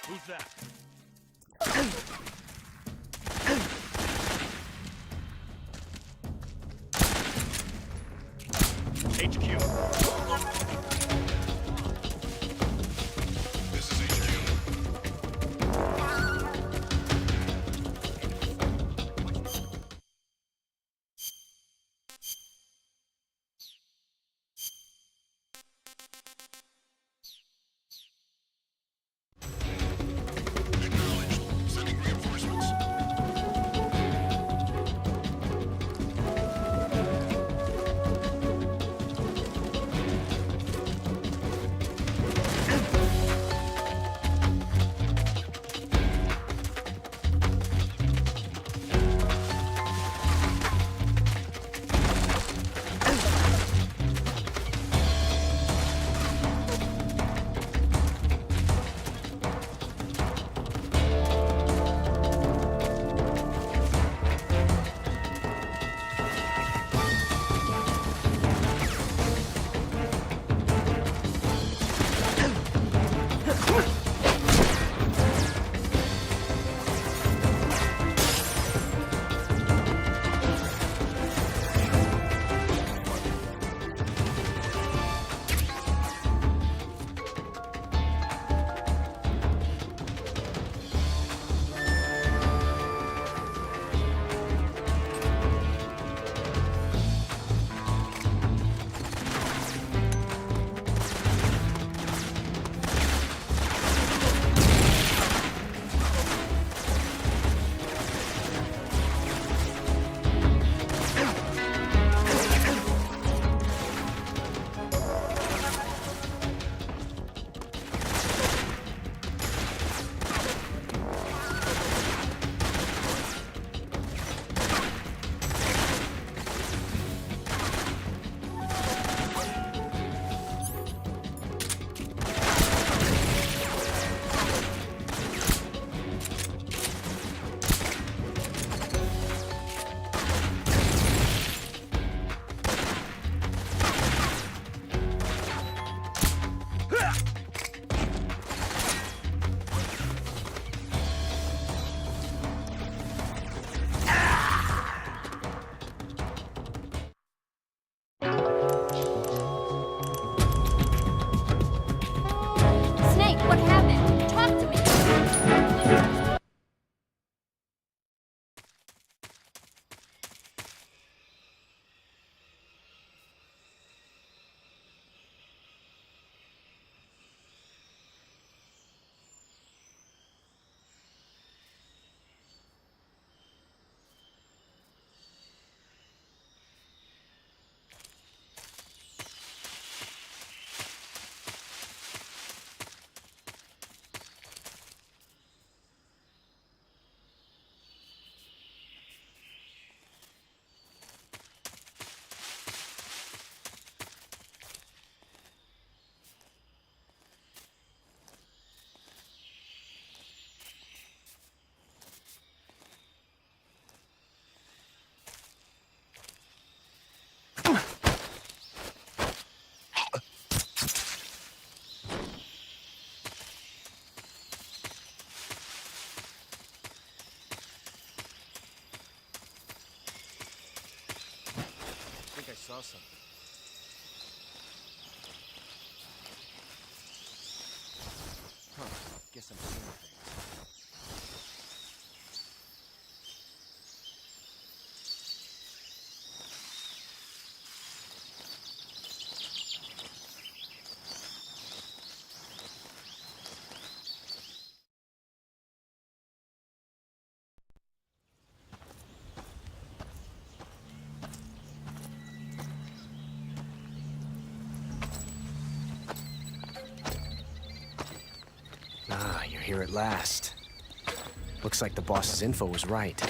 Who's that? HQ. This is HQ. Acknowledged. Sending reinforcements. Snake, what happened? Talk to me. I think I saw something. Huh. Guess I'm seeing things. Ah, you're here at last. Looks like the boss's info was right.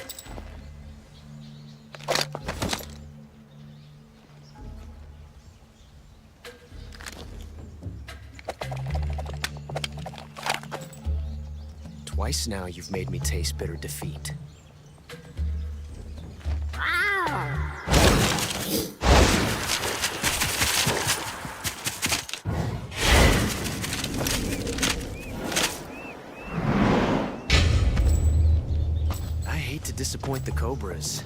Twice now you've made me taste bitter defeat. I hate to disappoint the Cobras,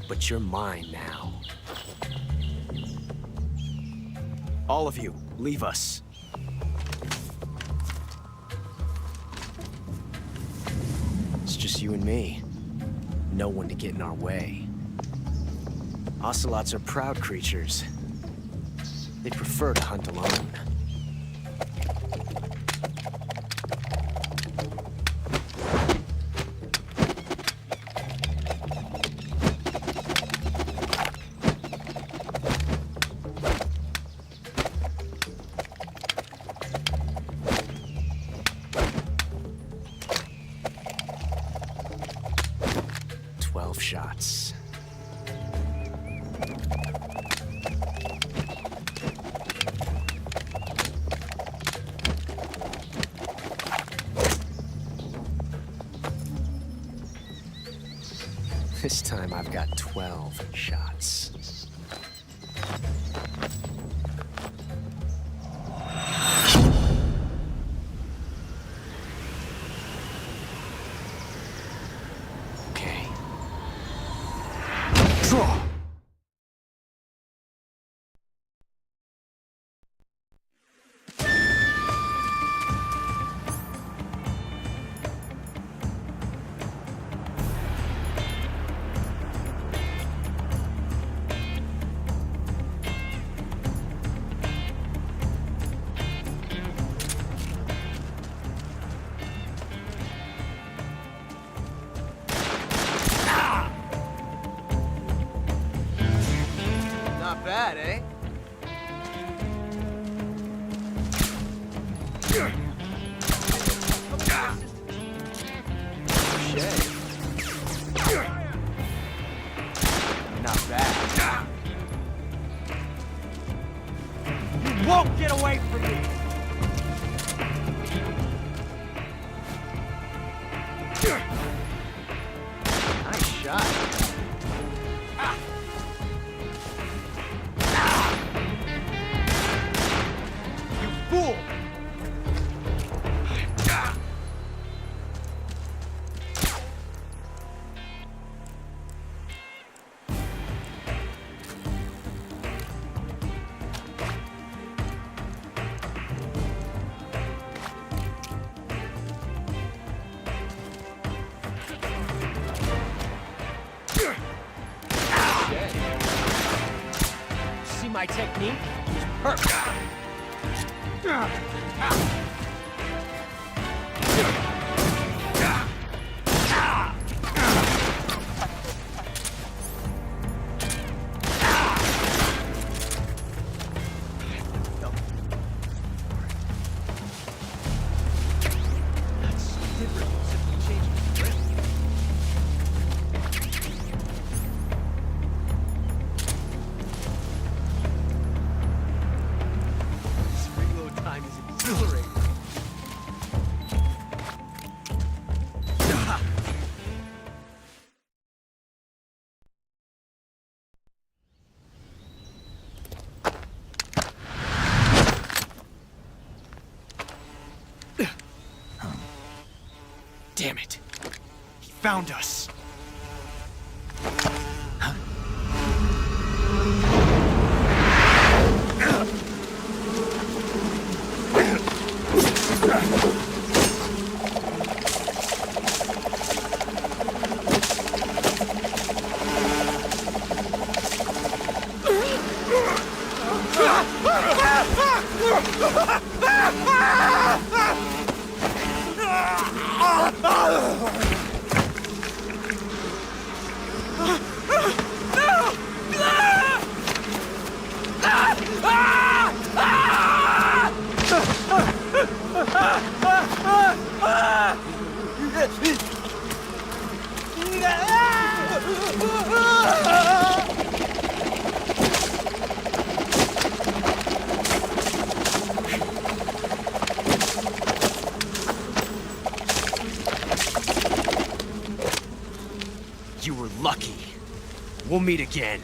but you're mine now. All of you, leave us. It's just you and me. No one to get in our way. Ocelots are proud creatures. They prefer to hunt alone. Shots. This time I've got 12 shots. Draw! Not bad, eh? Not bad. You won't get away from me! Nice shot. Fool! See my technique? It's perfect. Damn it. He found us. You were lucky. We'll meet again.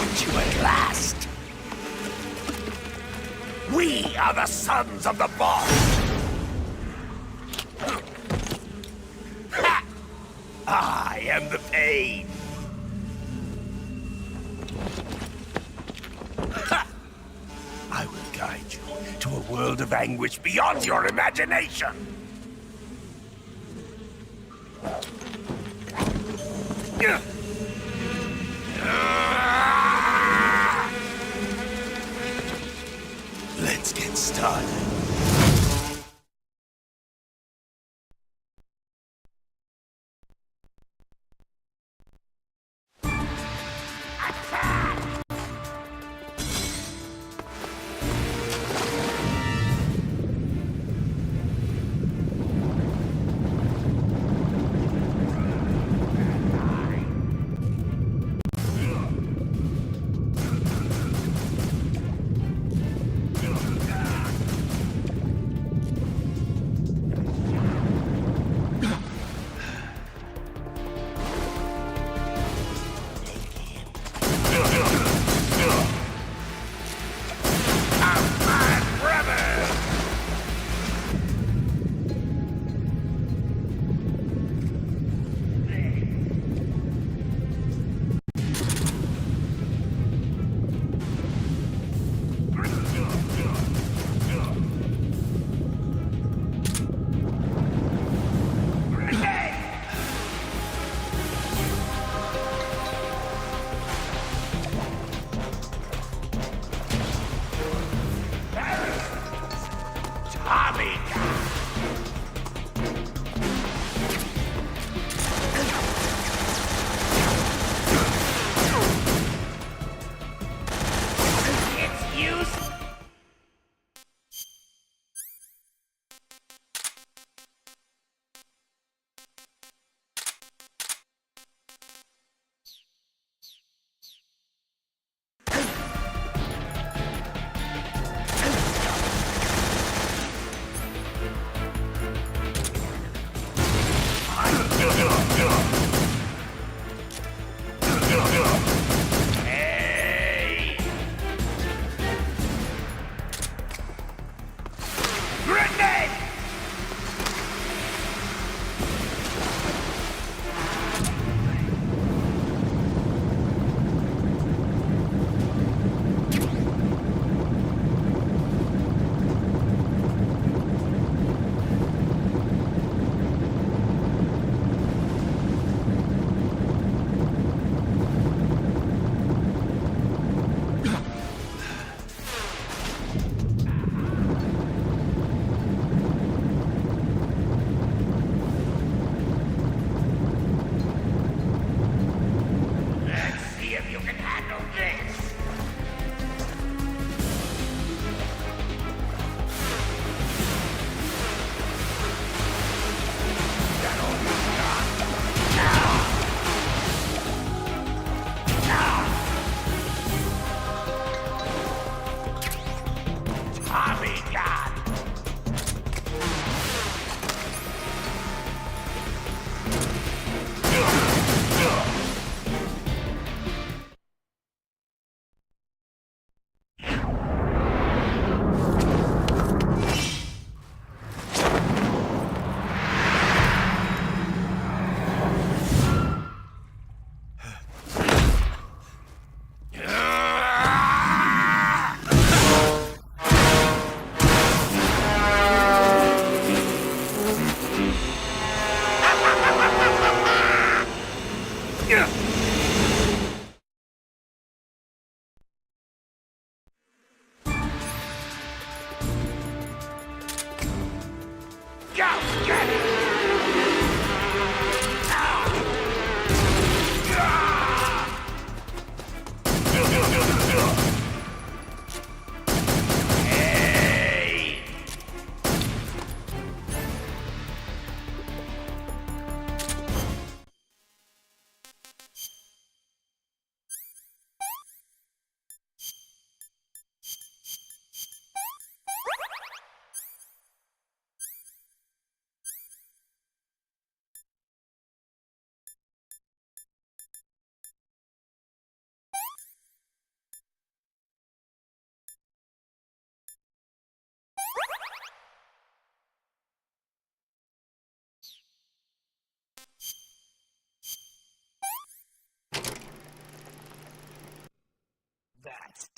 Caught you at last! We are the sons of the boss! Ha! I am the pain! Ha! I will guide you to a world of anguish beyond your imagination! Let's get started.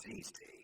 tasty.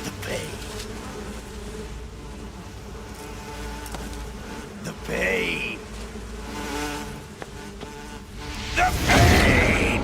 The pain! The pain! The pain!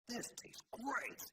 This tastes great.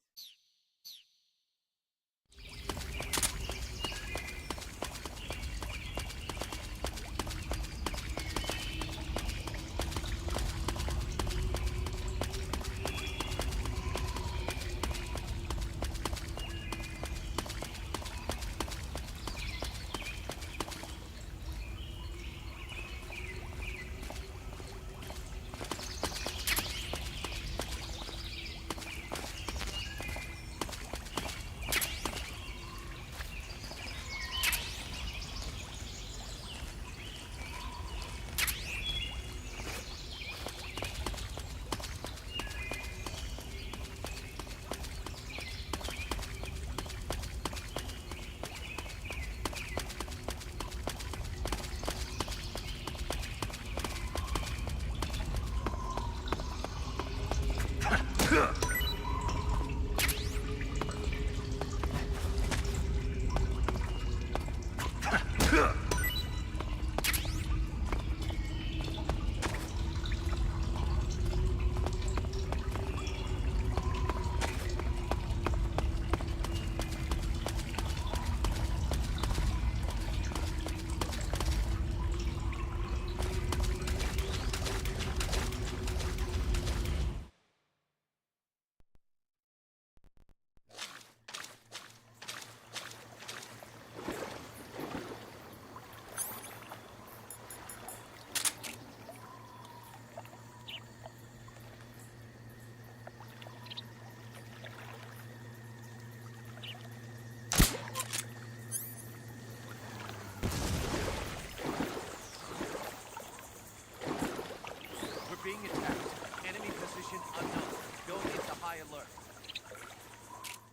Being attacked. Enemy position unknown. Going into high alert.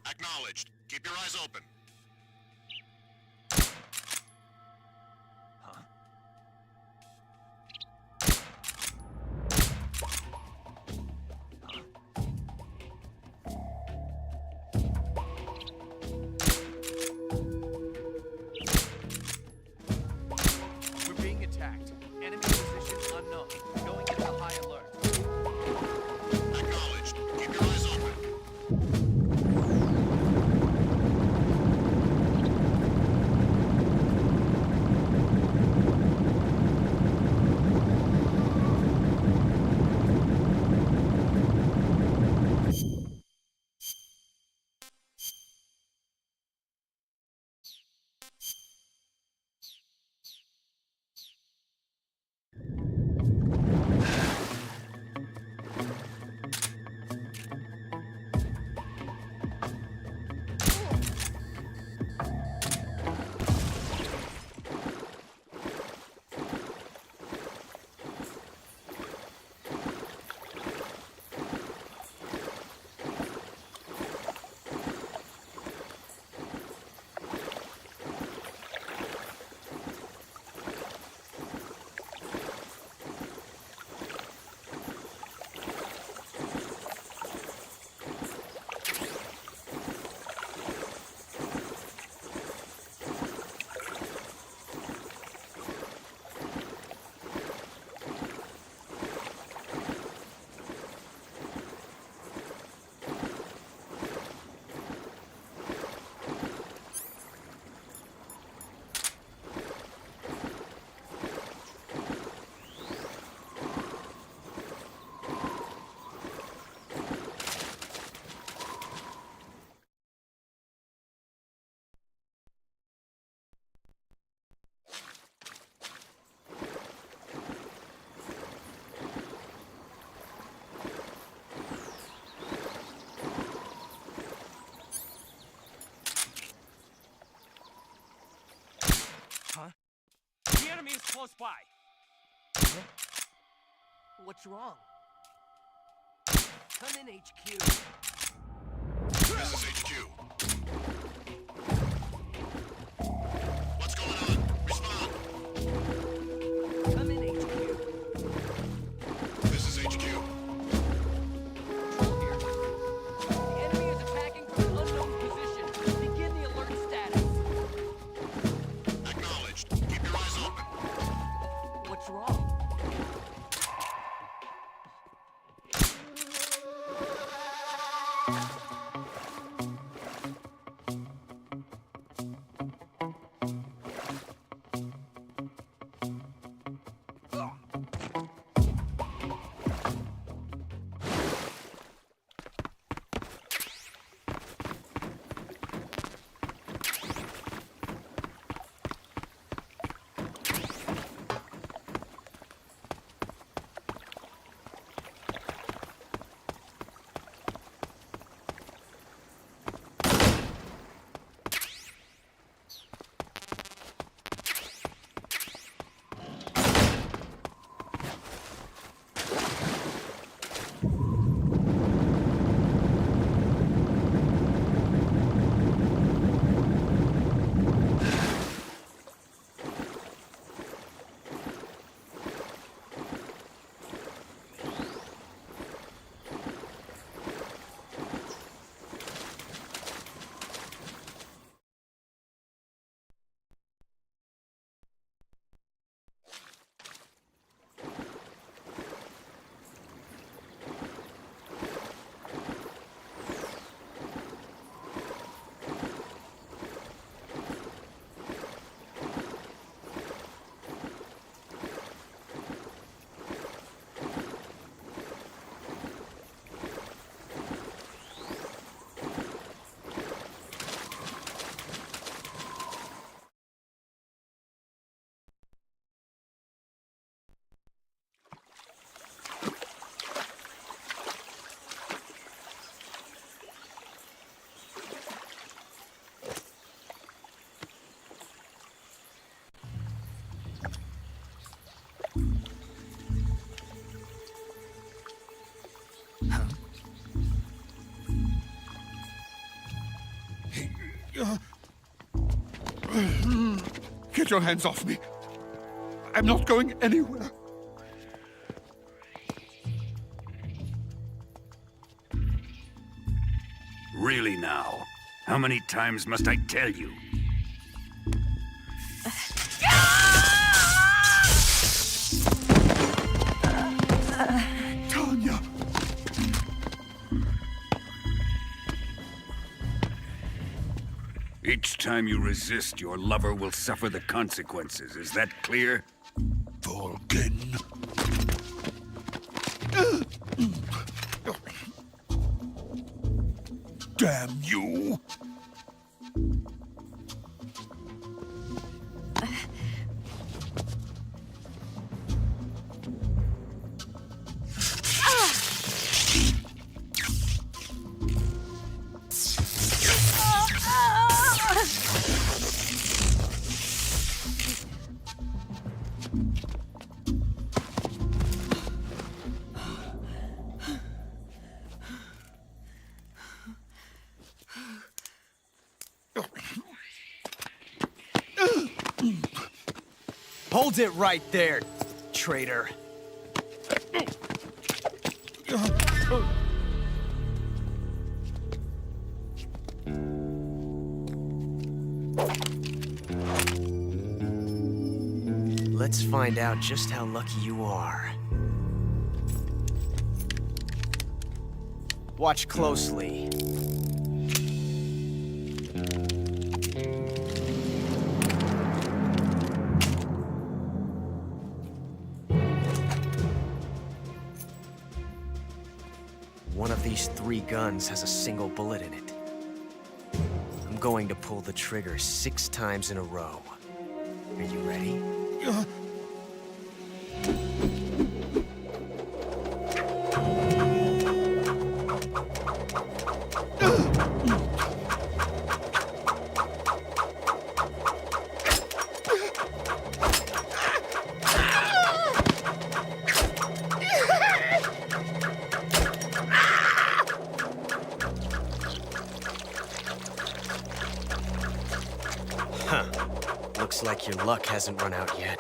Acknowledged. Keep your eyes open. We're being attacked. Enemy position unknown. Going into high alert. Acknowledged. Keep your eyes open. The enemy is close by. What's wrong? Come in, HQ. This is HQ. What's going on? Respond. Come in, HQ. This is HQ. Control here. The enemy is attacking from an unknown position. Begin the alert status. Acknowledged. Keep your eyes open. What's wrong? Get your hands off me. I'm not going anywhere. Really now? How many times must I tell you? Tanya! Each time you resist, your lover will suffer the consequences. Is that clear? Vulcan. Damn you! Hold it right there, traitor. Let's find out just how lucky you are. Watch closely. One of these 3 guns has a single bullet in it. I'm going to pull the trigger 6 times in a row. Are you ready? Huh. Looks like your luck hasn't run out yet.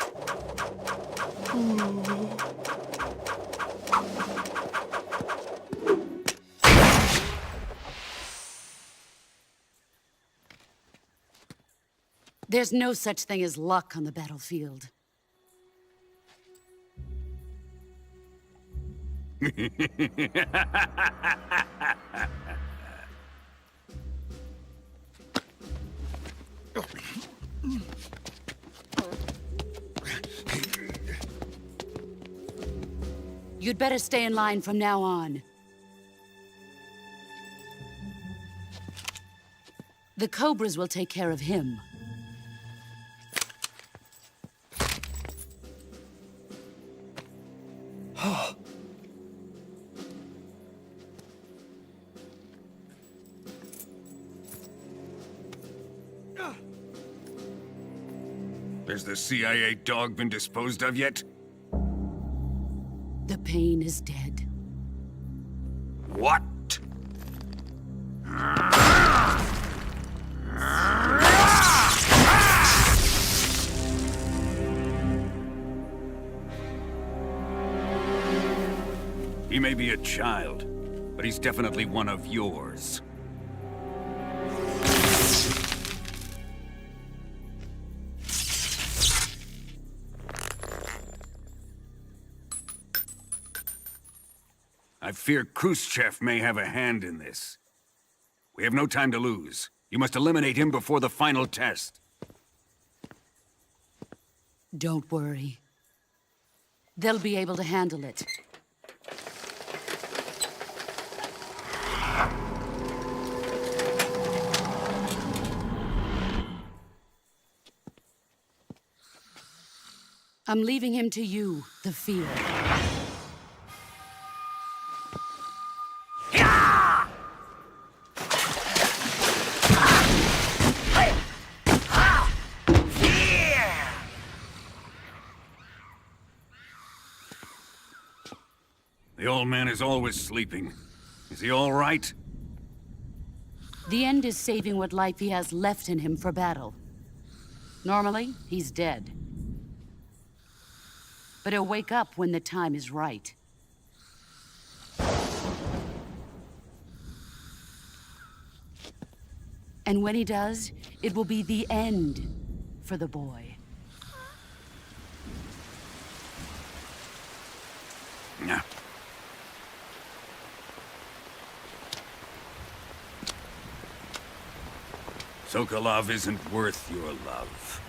There's no such thing as luck on the battlefield. You'd better stay in line from now on. The Cobras will take care of him. Has the CIA dog been disposed of yet? The pain is dead. What? He may be a child, but he's definitely one of yours. I fear Khrushchev may have a hand in this. We have no time to lose. You must eliminate him before the final test. Don't worry. They'll be able to handle it. I'm leaving him to you, the field. The old man is always sleeping. Is he all right? The end is saving what life he has left in him for battle. Normally, he's dead. But he'll wake up when the time is right. And when he does, it will be the end for the boy. Yeah. Sokolov isn't worth your love.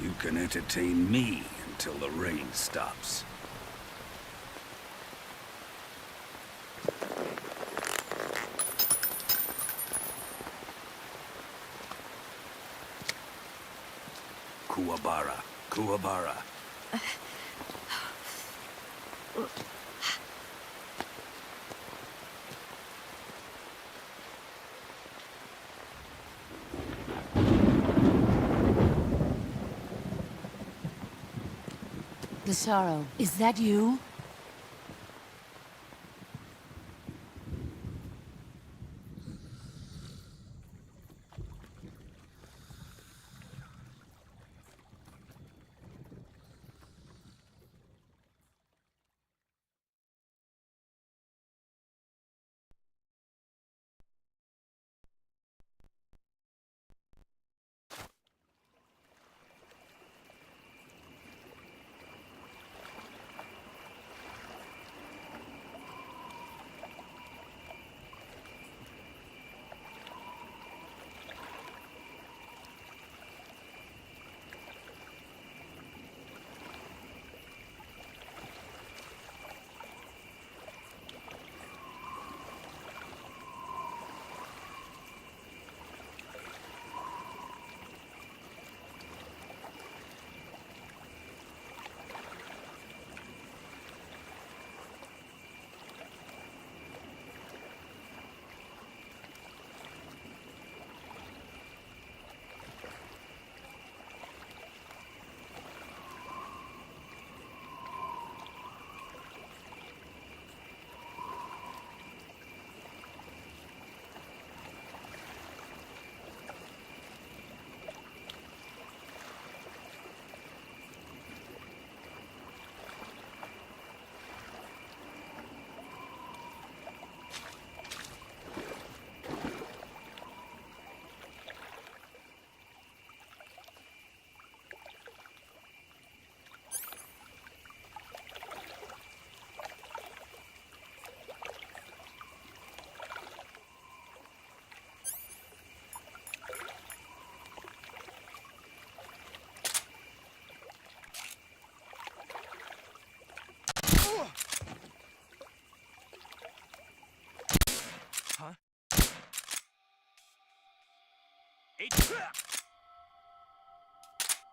You can entertain me until the rain stops. Kuwabara, Kuwabara. The Sorrow, is that you?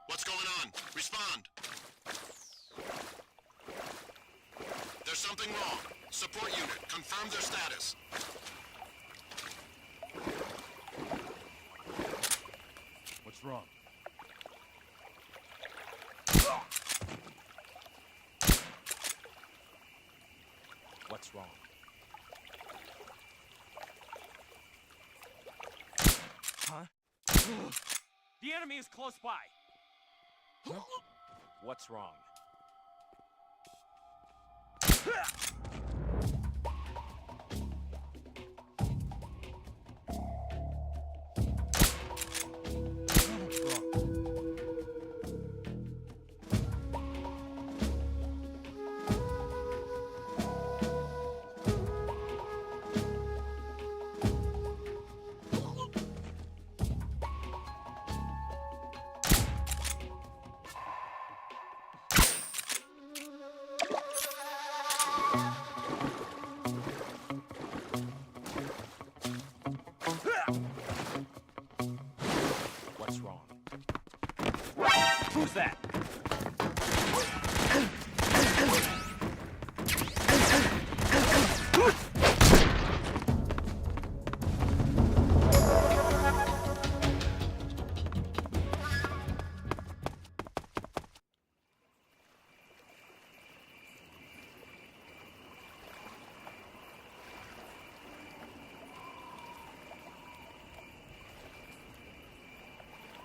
What's going on? Respond. There's something wrong. Support unit, confirm their status. What's wrong? What's wrong? Huh? The enemy is close by. What's wrong?